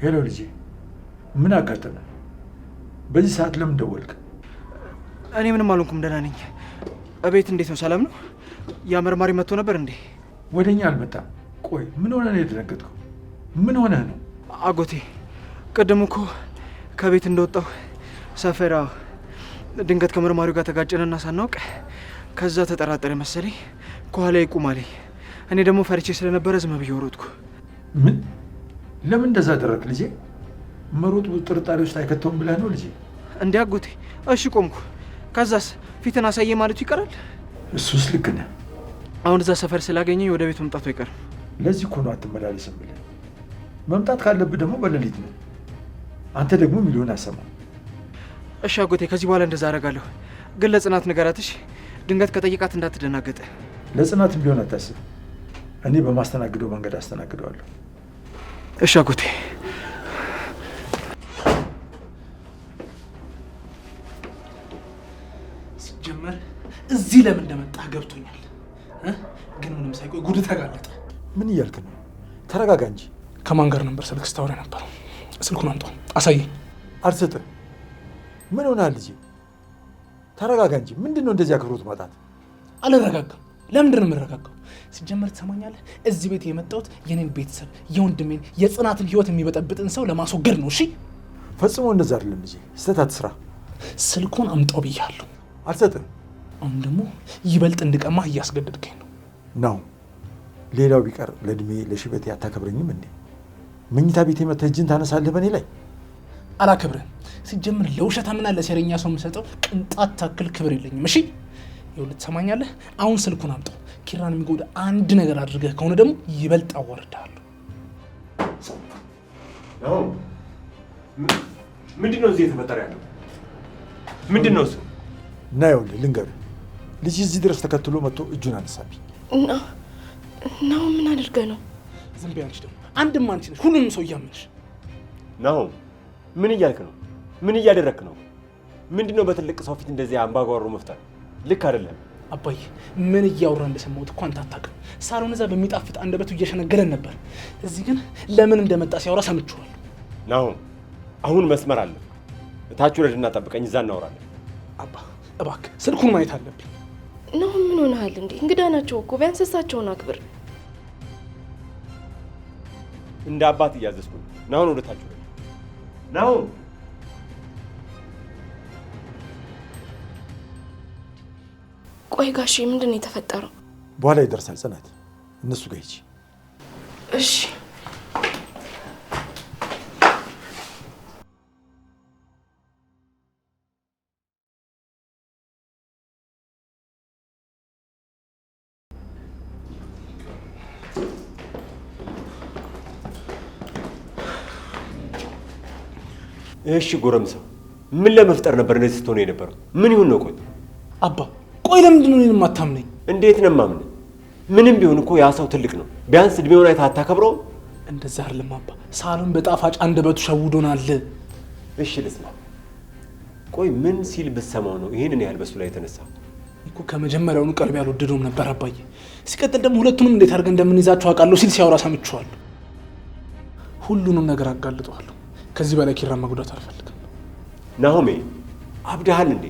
ሄሎ ልጄ፣ ምን አጋጠመ? በዚህ ሰዓት ለምን ደወልክ? እኔ ምንም አልሆንኩም፣ ደህና ነኝ። እቤት እንዴት ነው? ሰላም ነው? ያ መርማሪ መጥቶ ነበር እንዴ? ወደኛ አልመጣም። ቆይ ምን ሆነ ነው የደነገጥከው? ምን ሆነ ነው? አጎቴ ቅድም እኮ ከቤት እንደወጣሁ ሰፈራ ድንገት ከመርማሪው ጋር ተጋጨንና ሳናውቅ ከዛ ተጠራጠረ መሰለኝ ከኋላ ይቁም አለኝ። እኔ ደግሞ ፈርቼ ስለነበረ ዝም ብዬ ወረድኩ። ምን? ለምን እንደዛ አደረግ ልጄ? መሮጥ ጥርጣሬ ውስጥ አይከተውም ብለህ ነው ልጄ? እንዴ አጎቴ፣ እሺ ቆምኩ። ከዛስ ፊትን አሳየ ማለቱ ይቀራል? እሱስ ልክ ነህ። አሁን እዛ ሰፈር ስላገኘኝ ወደ ቤት መምጣቱ አይቀርም። ለዚህ እኮ ነው አትመላለስም ብለህ። መምጣት ካለብህ ደግሞ በሌሊት ነው። አንተ ደግሞ ሚሊዮን አሰማ። እሺ አጎቴ፣ ከዚህ በኋላ እንደዛ አደርጋለሁ። ግን ለጽናት ንገራትሽ፣ ድንገት ከጠይቃት እንዳትደናገጠ። ለጽናትም ቢሆን አታስብ። እኔ በማስተናግደው መንገድ አስተናግደዋለሁ። እሺ አጎቴ። ሲጀመር እዚህ ለምን እንደመጣህ ገብቶኛል። ግን ምንም ሳይቆይ ጉድ ተጋለጠ። ምን እያልክ ነው? ተረጋጋ እንጂ። ከማን ጋር ነበር ስልክ ስታወራ ነበር? ስልኩን አምጣ፣ አሳየኝ። አልሰጥም። ምን ሆነሃል ልጄ? ተረጋጋ እንጂ። ምንድን ነው እንደዚህ አክብሮት ማጣት? አልረጋጋም። ለምንድን ነው የምረጋጋው? ሲጀመር ትሰማኛለህ? እዚህ ቤት የመጣሁት የኔን ቤተሰብ፣ የወንድሜን፣ የጽናትን ህይወት የሚበጠብጥን ሰው ለማስወገድ ነው። እሺ ፈጽሞ እንደዛ አይደለም ልጄ። ስህተት አትስራ። ስልኩን አምጣው ብያለሁ። አልሰጥም። አሁን ደግሞ ይበልጥ እንድቀማህ እያስገደድከኝ ነው። ነው ሌላው ቢቀር ለእድሜ ለሽበቴ አታከብረኝም እንዴ? መኝታ ቤቴ መተህ እጅን ታነሳለህ በእኔ ላይ? አላከብርህም። ሲጀምር ለውሸታምና ለሴረኛ ሰው የምሰጠው ቅንጣት ታክል ክብር የለኝም። እሺ ይኸውልህ፣ ትሰማኛለህ? አሁን ስልኩን አምጣው። ኪራን የሚጎዳ አንድ ነገር አድርገህ ከሆነ ደግሞ ይበልጥ አዋርድሃለሁ። ምንድን ነው እዚህ የተፈጠረ ያለው? ምንድን ነው እሱ? እና ይኸውልህ ልንገርህ፣ ልጅ እዚህ ድረስ ተከትሎ መጥቶ እጁን አነሳብኝ። ናው ምን አድርገህ ነው? ዝም በይ አንቺ ደግሞ። አንድም አንቺ ነሽ ሁሉንም ሰው እያመንሽ። ናሆም ምን እያልክ ነው? ምን እያደረክ ነው? ምንድን ነው በትልቅ ሰው ፊት እንደዚህ አምባጓሮ መፍጠር? ልክ አይደለም። አባዬ ምን እያወራ እንደሰማሁት እኮ አንተ አታውቅም። ሳሎን እዛ በሚጣፍጥ አንደበቱ እየሸነገለን ነበር። እዚህ ግን ለምን እንደመጣ ሲያወራ ሰምቼዋለሁ። ናሆም አሁን መስመር አለ። እታች ወረድና ጠብቀኝ፣ እዛ እናወራለን። አባ እባክህ ስልኩን ማየት አለብኝ። ነው ምን ሆነሃል እንዴ? እንግዳ ናቸው እኮ ቢያንስ እሳቸውን አክብር። እንደ አባት እያዘዝኩ ነው። ናሁን ወደ ታች ወረድ። ናሁን ቆይ ጋሼ ምንድን ነው የተፈጠረው? በኋላ ይደርሳል ጽናት፣ እነሱ ጋር ሂጂ። እሺ እሺ ጎረምሳው ምን ለመፍጠር ነበር እንደዚህ ስትሆነ የነበረው? ምን ይሁን ነው? ቆይ አባ ቆይ ለምንድን ነው እኔን የማታምነኝ? እንዴት ነው የማምነው? ምንም ቢሆን እኮ ያ ሰው ትልቅ ነው። ቢያንስ እድሜውን አይተህ አታከብረውም? እንደዛ አይደለም አባ፣ ሳሎን በጣፋጭ አንደበቱ ሸውዶናል። እሺ ልስማ። ቆይ ምን ሲል ብትሰማው ነው ይሄንን ያህል በሱ ላይ የተነሳው? እኮ ከመጀመሪያውኑ ቀልብ ያልወደደውም ነበር አባዬ። ሲቀጥል ደግሞ ሁለቱንም እንዴት አድርገን እንደምንይዛቸው አውቃለሁ ሲል ሲያወራ ሰምቼዋለሁ። ሁሉንም ነገር አጋልጠዋለሁ። ከዚህ በላይ ኪራን መጉዳት አልፈልግም። ናሆሜ አብደሃል እንዴ?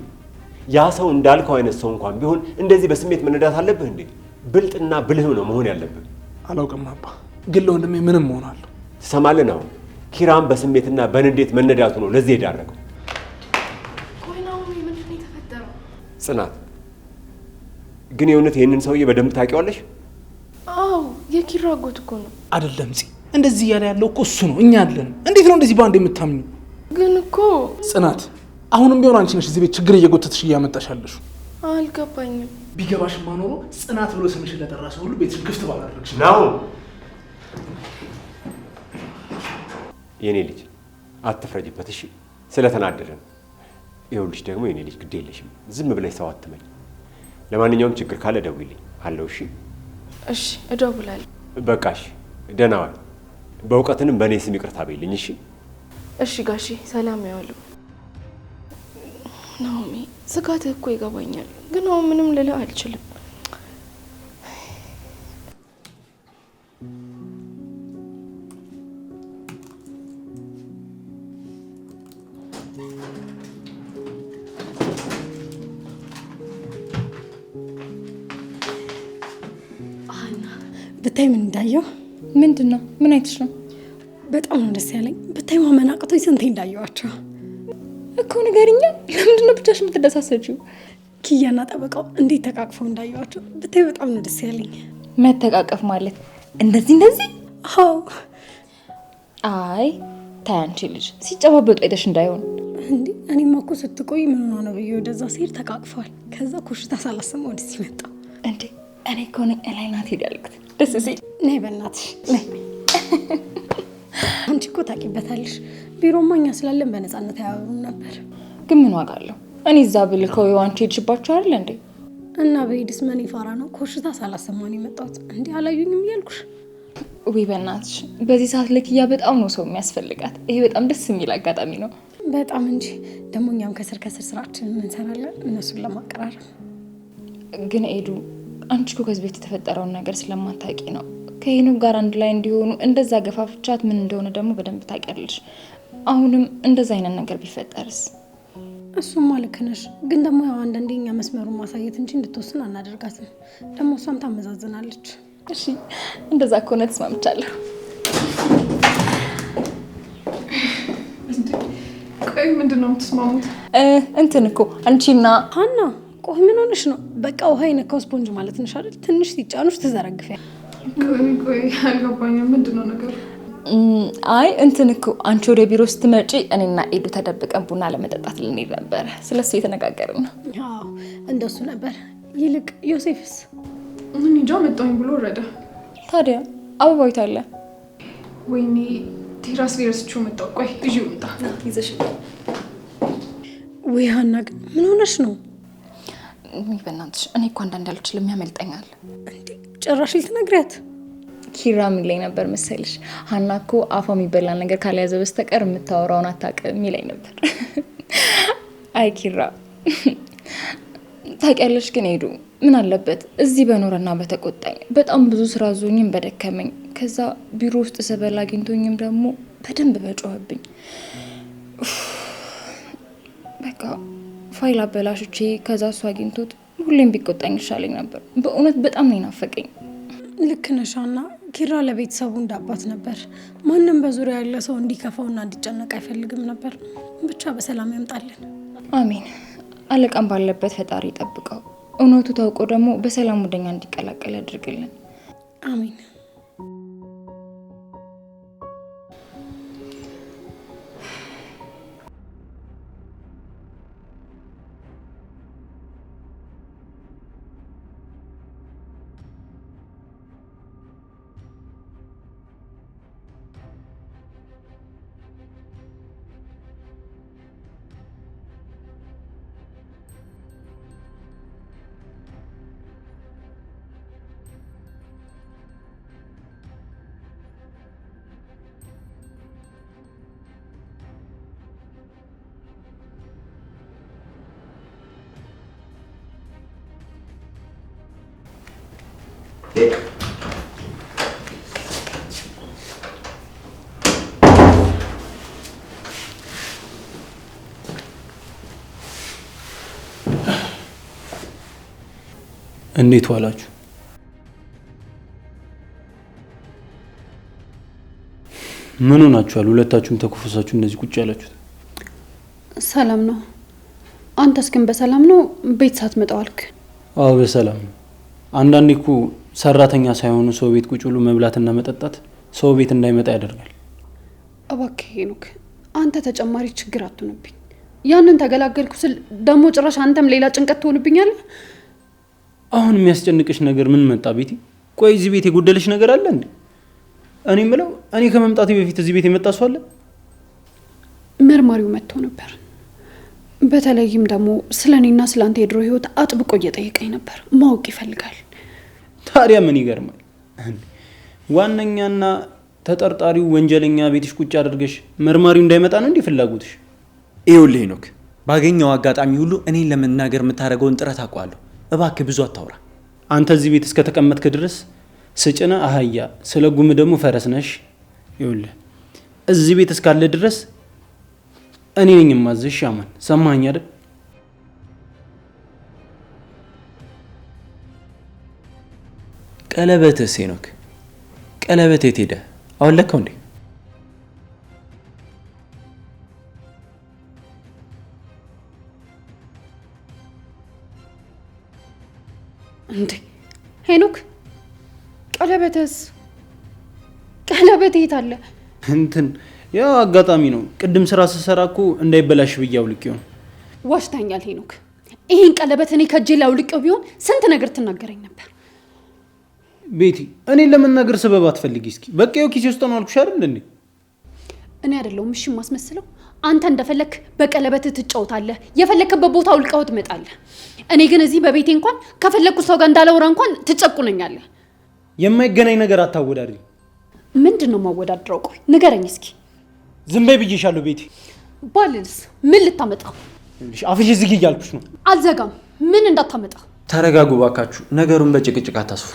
ያ ሰው እንዳልከው አይነት ሰው እንኳን ቢሆን እንደዚህ በስሜት መነዳት አለብህ እንዴ? ብልጥና ብልህም ነው መሆን ያለብህ። አላውቅም አባ፣ ግን ለወንድሜ ምንም እሆናለሁ። ትሰማለህ ናሆም? ኪራን በስሜትና በንዴት መነዳቱ ነው ለዚህ የዳረገው። ቆይ ናሆሜ ምንድን ነው የተፈጠረው? ጽናት ግን የእውነት ይህንን ሰውዬ በደንብ ታውቂዋለሽ? አዎ የኪራ አጎት እኮ ነው። አይደለም ጽ እንደዚህ እያለ ያለው እኮ እሱ ነው። እኛ አለንም። እንዴት ነው እንደዚህ በአንድ የምታምኙ? ግን እኮ ጽናት አሁንም ቢሆን አንቺ ነሽ እዚህ ቤት ችግር እየጎተትሽ እያመጣሽ ያለሽ። አልገባኝም። ቢገባሽማ ኖሮ ጽናት ብሎ ስምሽን ለጠራ ሰው ሁሉ ቤትሽን ክፍት ባላደረግሽ። ናው የኔ ልጅ አትፍረጅበት እሺ። ስለተናደደ ነው። ይኸውልሽ ደግሞ የኔ ልጅ ግድ የለሽም፣ ዝም ብለሽ ሰው አትመኝ። ለማንኛውም ችግር ካለ ደውይልኝ አለው። እሺ እሺ፣ እደውላለሁ። በቃ እሺ፣ ደህና ዋል። በእውቀትንም በእኔ ስም ይቅርታ በይልኝ እሺ። እሺ ጋሺ፣ ሰላም ያዋሉ። ናኦሚ፣ ስጋትህ እኮ ይገባኛል፣ ግን አሁን ምንም ልልህ አልችልም። ብታይ ምን እንዳየው? ምንድን ነው? ምን አይተሽ ነው? በጣም ነው ደስ ያለኝ። ብታይ ማመን አቅቶኝ ስንቴ እንዳየዋቸው እኮ። ንገሪኛ፣ ለምንድን ነው ብቻሽ የምትደሳሰችው? ኪያና ጠበቃው እንዴት ተቃቅፈው እንዳየዋቸው ብታይ በጣም ነው ደስ ያለኝ። መተቃቀፍ ማለት እንደዚህ እንደዚህ? አዎ። አይ ታይ አንቺ ልጅ፣ ሲጨባበጡ አይተሽ እንዳይሆን እንዴ። እኔማ እኮ ስትቆይ ምን ሆና ነው ብዬ ወደዛ ሲሄድ ተቃቅፈዋል። ከዛ ኮሽታ ሳላሰማ ወደዚህ መጣ። እንዴ እኔ እኮ ነኝ እላይ ናት ሄድ ያልኩት። ደስ ሲል ነይ በእናትሽ ነይ። አንቺ እኮ ታውቂበታለሽ። ቢሮማ እኛ ስላለን በነፃነት አያወሩም ነበር። ግን ምን ዋጋ አለው? እኔ እዛ ብልከው የዋንቺ ሄድሽባቸው አይደል እንዴ? እና በሄድስ ምን ይፈራ ነው? ኮሽታ ሳላሰማ ነው የመጣሁት። እንዴ አላዩኝም እያልኩሽ። ውይ በእናትሽ፣ በዚህ ሰዓት ለኪያ በጣም ነው ሰው የሚያስፈልጋት። ይሄ በጣም ደስ የሚል አጋጣሚ ነው። በጣም እንጂ። ደግሞ እኛም ከስር ከስር ስራችንን እንሰራለን እነሱን ለማቀራረብ። ግን ኤዱ፣ አንቺ እኮ ከዚህ በፊት የተፈጠረውን ነገር ስለማታውቂ ነው ከሄኖክ ጋር አንድ ላይ እንዲሆኑ እንደዛ ገፋፍቻት ምን እንደሆነ ደግሞ በደንብ ታውቂያለሽ። አሁንም እንደዛ አይነት ነገር ቢፈጠርስ? እሱማ ልክ ነሽ። ግን ደግሞ ያው አንዳንዴ እኛ መስመሩን ማሳየት እንጂ እንድትወስን አናደርጋትም። ደግሞ እሷም ታመዛዝናለች። እሺ እንደዛ ከሆነ ተስማምቻለሁ። ቆይ ምንድን ነው የምትስማሙት? እንትን እኮ አንቺና ሀና፣ ቆይ ምን ሆነሽ ነው? በቃ ውሃ የነካው ስፖንጅ ማለት ነሽ አይደል? ትንሽ ሲጫኑሽ ትዘረግፊያለሽ። ቆይ አልገባኝም። ምንድን ነው ነገሩ? አይ እንትን እኮ አንቺ ወደ ቢሮ ስትመጪ እኔና ኤዱ ተደብቀን ቡና ለመጠጣት ልንሄድ ነበረ። ስለሱ የተነጋገርን ነው። አዎ እንደሱ ነበር። ይልቅ ዮሴፍስ? ምን እንጃ መጣሁኝ ብሎ ወረደ። ታዲያ አበባዊት አለ? ወይኔ ቴራስ ላይ ረስቼው መጣሁ። ቆይ ይዤው ልምጣ። ይዘሽ ወይ ሀና፣ ግን ምን ሆነሽ ነው? በእናትሽ እኔ እኮ አንዳንድ አልችልም፣ ያመልጠኛል። እንዴ ጭራሽ ልትነግሪያት? ኪራ የሚለኝ ነበር መሰልሽ። ሀና እኮ አፏ የሚበላ ነገር ካልያዘ በስተቀር የምታወራውን አታውቅም የሚለኝ ነበር። አይ ኪራ ታውቂያለሽ። ግን ሄዱ ምን አለበት እዚህ በኖረና በተቆጣኝ። በጣም ብዙ ስራ ዞኝም በደከመኝ። ከዛ ቢሮ ውስጥ ስበላ አግኝቶኝም ደግሞ በደንብ በጮኸብኝ። በቃ ፋይል አበላሽቼ ከዛ እሱ አግኝቶት ሁሌም ቢቆጣኝ ይሻለኝ ነበር። በእውነት በጣም ነው የናፈቀኝ። ልክ ነሽ ሀና። ኪራ ለቤተሰቡ እንዳባት ነበር። ማንም በዙሪያ ያለ ሰው እንዲከፋውና እንዲጨነቅ አይፈልግም ነበር። ብቻ በሰላም ያምጣልን። አሜን። አለቃም ባለበት ፈጣሪ ይጠብቀው። እውነቱ ታውቆ ደግሞ በሰላም ወደኛ እንዲቀላቀል ያድርግልን። አሜን። እንዴት ዋላችሁ? ምን ሆናችኋል? ሁለታችሁም ተኮፈሳችሁ እንደዚህ ቁጭ ያላችሁት? ሰላም ነው። አንተስ ግን በሰላም ነው? ቤት ሳትመጣ ዋልክ? አዎ በሰላም ነው። አንዳንዴ እኮ ሰራተኛ ሳይሆኑ ሰው ቤት ቁጭ ብሎ መብላትና መጠጣት ሰው ቤት እንዳይመጣ ያደርጋል። እባክህ ሄኖክ፣ አንተ ተጨማሪ ችግር አትሆንብኝ። ያንን ተገላገልኩ ስል ደግሞ ጭራሽ አንተም ሌላ ጭንቀት ትሆንብኛለህ። አሁን የሚያስጨንቅሽ ነገር ምን መጣ ቤቲ? ቆይ እዚህ ቤት የጎደለሽ ነገር አለ እንዴ? እኔ የምለው እኔ ከመምጣቴ በፊት እዚህ ቤት የመጣ ሰው አለ? መርማሪው መጥቶ ነበር። በተለይም ደግሞ ስለኔና ስላንተ የድሮ ህይወት አጥብቆ እየጠየቀኝ ነበር። ማወቅ ይፈልጋል። ታዲያ ምን ይገርማል? ዋነኛና ተጠርጣሪው ወንጀለኛ ቤትሽ ቁጭ አድርገሽ መርማሪው እንዳይመጣ ነው እንዴ ፍላጎትሽ? ይኸውልህ ሄኖክ፣ ባገኘው አጋጣሚ ሁሉ እኔን ለመናገር የምታደርገውን ጥረት አውቀዋለሁ። እባክህ ብዙ አታውራ። አንተ እዚህ ቤት እስከተቀመጥክ ድረስ ስጭነ አህያ፣ ስለ ጉም ደግሞ ፈረስ ነሽ። ይኸውልህ እዚህ ቤት እስካለ ድረስ እኔ ነኝ የማዝሽ። አማን ሰማኸኝ አይደል? ቀለበትስ ሄኖክ፣ ቀለበት የት ሄደ? አወለከው እንዴ? እንዴ ሄኖክ፣ ቀለበትስ? ቀለበት የት አለ? እንትን ያው አጋጣሚ ነው። ቅድም ስራ ስሰራ እኮ እንዳይበላሽ ብዬ አውልቄው ነው። ዋሽታኛል ሄኖክ። ይሄን ቀለበት እኔ ከእጄ ላይ አውልቄው ቢሆን ስንት ነገር ትናገረኝ ነበር። ቤቲ፣ እኔ ለመናገር ሰበብ አትፈልጊ እስኪ። በቃ ይኸው ኪሴ ውስጥ ነው አልኩሽ አይደል እንዴ? እኔ አይደለሁም እሺ የማስመስለው። አንተ እንደፈለክ በቀለበት ትጫወታለህ፣ የፈለክበት ቦታ አውልቀው ትመጣለህ። እኔ ግን እዚህ በቤቴ እንኳን ከፈለኩ ሰው ጋር እንዳላወራ እንኳን ትጨቁነኛለህ። የማይገናኝ ነገር አታወዳድሪ። ምንድን ነው ማወዳድረው? ቆይ ንገረኝ እስኪ። ዝም በይ ብዬሻለሁ ቤቲ። ባልልስ ምን ልታመጣ? አፍሽ ዝጊ እያልኩሽ ነው። አልዘጋም። ምን እንዳታመጣ? ተረጋጉ ባካችሁ፣ ነገሩን በጭቅጭቅ አታስፉ።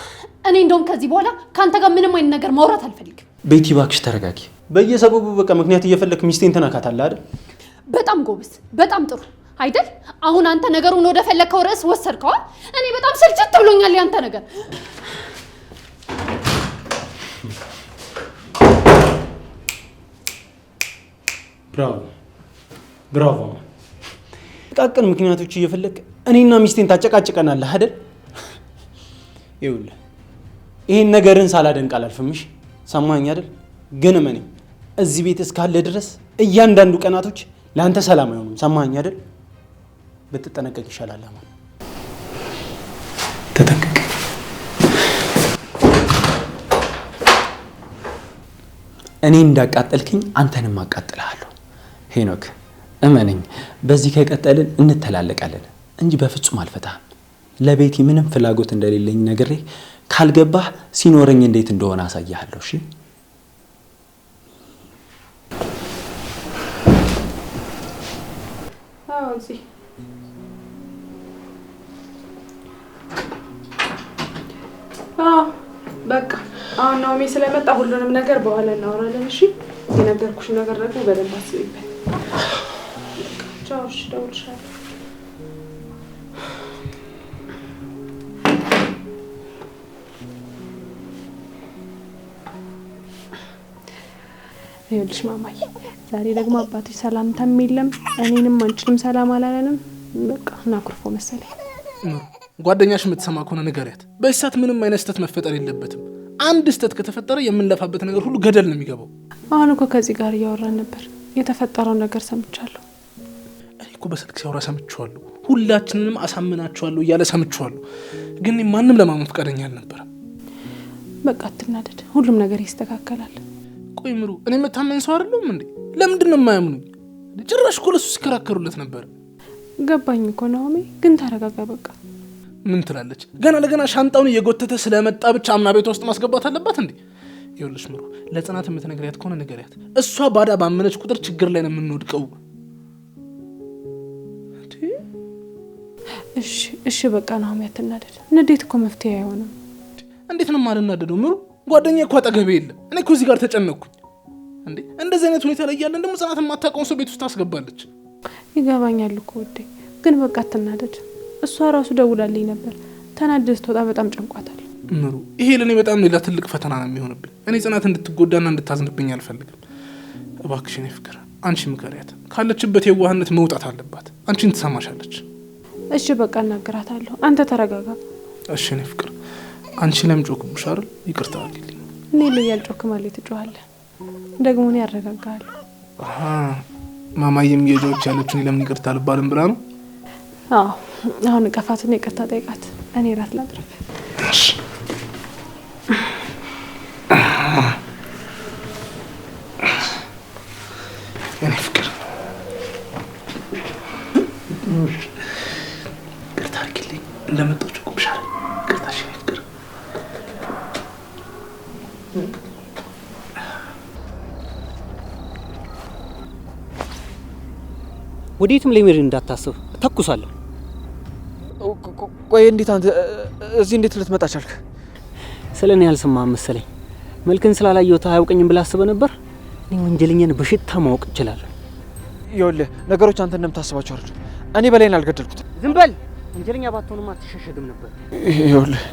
እኔ እንደውም ከዚህ በኋላ ከአንተ ጋር ምንም አይነት ነገር ማውራት አልፈልግም። ቤቲ ባክሽ ተረጋጊ። በየሰበቡ በቃ ምክንያት እየፈለክ ሚስቴን ትነካታለህ አይደል? በጣም ጎበዝ፣ በጣም ጥሩ አይደል? አሁን አንተ ነገሩን ወደ ፈለከው ርዕስ ወሰድከዋ። እኔ በጣም ስልችት ብሎኛል ያንተ ነገር። ብራቮ ብራቮ። ጥቃቅን ምክንያቶች እየፈለክ እኔና ሚስቴን ታጨቃጭቀናለህ አይደል? ይኸውልህ ይሄን ነገርን ሳላደንቅ አላልፍምሽ። ሰማኸኝ አይደል? ግን እመነኝ እዚህ ቤት እስካለ ድረስ እያንዳንዱ ቀናቶች ለአንተ ሰላም አይሆኑም። ሰማኸኝ አይደል? ብትጠነቀቅ ይሻላል። አማን ተጠንቀቅ። እኔ እንዳቃጠልክኝ አንተንም አቃጥልሃለሁ። ሄኖክ እመነኝ፣ በዚህ ከቀጠልን እንተላለቃለን እንጂ በፍጹም አልፈታህም። ለቤቲ ምንም ፍላጎት እንደሌለኝ ነግሬ ካልገባህ ሲኖረኝ እንዴት እንደሆነ አሳያለሁ። እሺ እዚህ በቃ አሁን ናኦሚ ስለመጣ ሁሉንም ነገር በኋላ እናወራለን። እሺ የነገርኩሽ ነገር ደግሞ በደንብ አስቢበት። ቻው። እሺ እደውልልሻለሁ። ይኸውልሽ ማማዬ፣ ዛሬ ደግሞ አባትሽ ሰላምታም የለም እኔንም አንቺንም ሰላም አላለንም። በቃ እናኩርፎ መሰለኝ። ጓደኛሽ የምትሰማ ከሆነ ንገሪያት። በዚህ ሰዓት ምንም አይነት ስህተት መፈጠር የለበትም። አንድ ስህተት ከተፈጠረ የምንለፋበት ነገር ሁሉ ገደል ነው የሚገባው። አሁን እኮ ከዚህ ጋር እያወራን ነበር። የተፈጠረው ነገር ሰምቻለሁ። እኔ እኮ በስልክ ሲያወራ ሰምቼዋለሁ። ሁላችንንም አሳምናቸዋለሁ እያለ ሰምቼዋለሁ። ግን ማንም ለማመን ፈቃደኛ አልነበረም። በቃ አትናደድ፣ ሁሉም ነገር ይስተካከላል። ቆይ ምሩ፣ እኔ የምታመን ሰው አይደለሁም እንዴ? ለምንድን ነው የማያምኑኝ? ጭራሽ እኮ ለሱ ሲከራከሩለት ነበር። ገባኝ እኮ ናኦሚ፣ ግን ተረጋጋ በቃ። ምን ትላለች? ገና ለገና ሻንጣውን እየጎተተ ስለመጣ ብቻ አምና ቤቷ ውስጥ ማስገባት አለባት እንዴ? ይኸውልሽ ምሩ፣ ለጽናት የምትነግሪያት ከሆነ ንገሪያት። እሷ ባዳ ባመነች ቁጥር ችግር ላይ ነው የምንወድቀው። እሺ በቃ ናኦሚ አትናደድ። ንዴት እኮ መፍትሄ አይሆንም። እንዴት ነው የማልናደደው ምሩ? ጓደኛዬ እኮ አጠገቤ የለም። እኔ እኮ እዚህ ጋር ተጨነቅኩኝ እንዴ። እንደዚህ አይነት ሁኔታ ላይ ያለን ደግሞ ጽናት የማታውቀውን ሰው ቤት ውስጥ ታስገባለች። ይገባኛል እኮ ውዴ፣ ግን በቃ አትናደድ። እሷ ራሱ ደውላልኝ ነበር። ተናደድ ስትወጣ በጣም ጨንቋታል። ምሩ፣ ይሄ ለእኔ በጣም ሌላ ትልቅ ፈተና ነው የሚሆንብኝ። እኔ ጽናት እንድትጎዳና እንድታዝንብኝ አልፈልግም። እባክሽ የኔ ፍቅር አንቺ ምከሪያት። ካለችበት የዋህነት መውጣት አለባት። አንቺን ትሰማሻለች። እሺ በቃ እናገራታለሁ። አንተ ተረጋጋ። እሺ የኔ ፍቅር፣ አንቺ ለም ጮክብሽ አይደል? ይቅርታ አድርጊልኝ። እኔ ላይ ያልጮክ ማለት ትጮሃለህ። ደግሞ እኔ ያረጋጋለሁ። ማማዬም የጆች ያለችኝ ለምን ይቅርታ አልባልም ብላ ነው? አዎ አሁን ቀፋትና ይቅርታ ጠይቃት። እኔ ራት ላቅርብ። የኔ ፍቅር ይቅርታ አድርጊልኝ እንደመጣችሁ ቁምሻል። ይቅርታ እሺ ፍቅር። ወዴትም ለመሄድ እንዳታስብ፣ ተኩሳለሁ። ቆይ እንዴት አንተ እዚህ እንዴት ልትመጣ ቻልክ? ስለ እኔ ያልሰማህም መሰለኝ። መልክን ስላላየሁት አያውቀኝም ብለህ አስበህ ነበር? እኔ ወንጀለኛን በሽታ ማወቅ እችላለሁ። ይኸውልህ ነገሮች አንተ እንደምታስባቸው አይደለም። እኔ በላይን አልገደልኩትም። ዝም በል። ወንጀለኛ ባትሆንማ አትሸሸግም ነበር። ይኸውልህ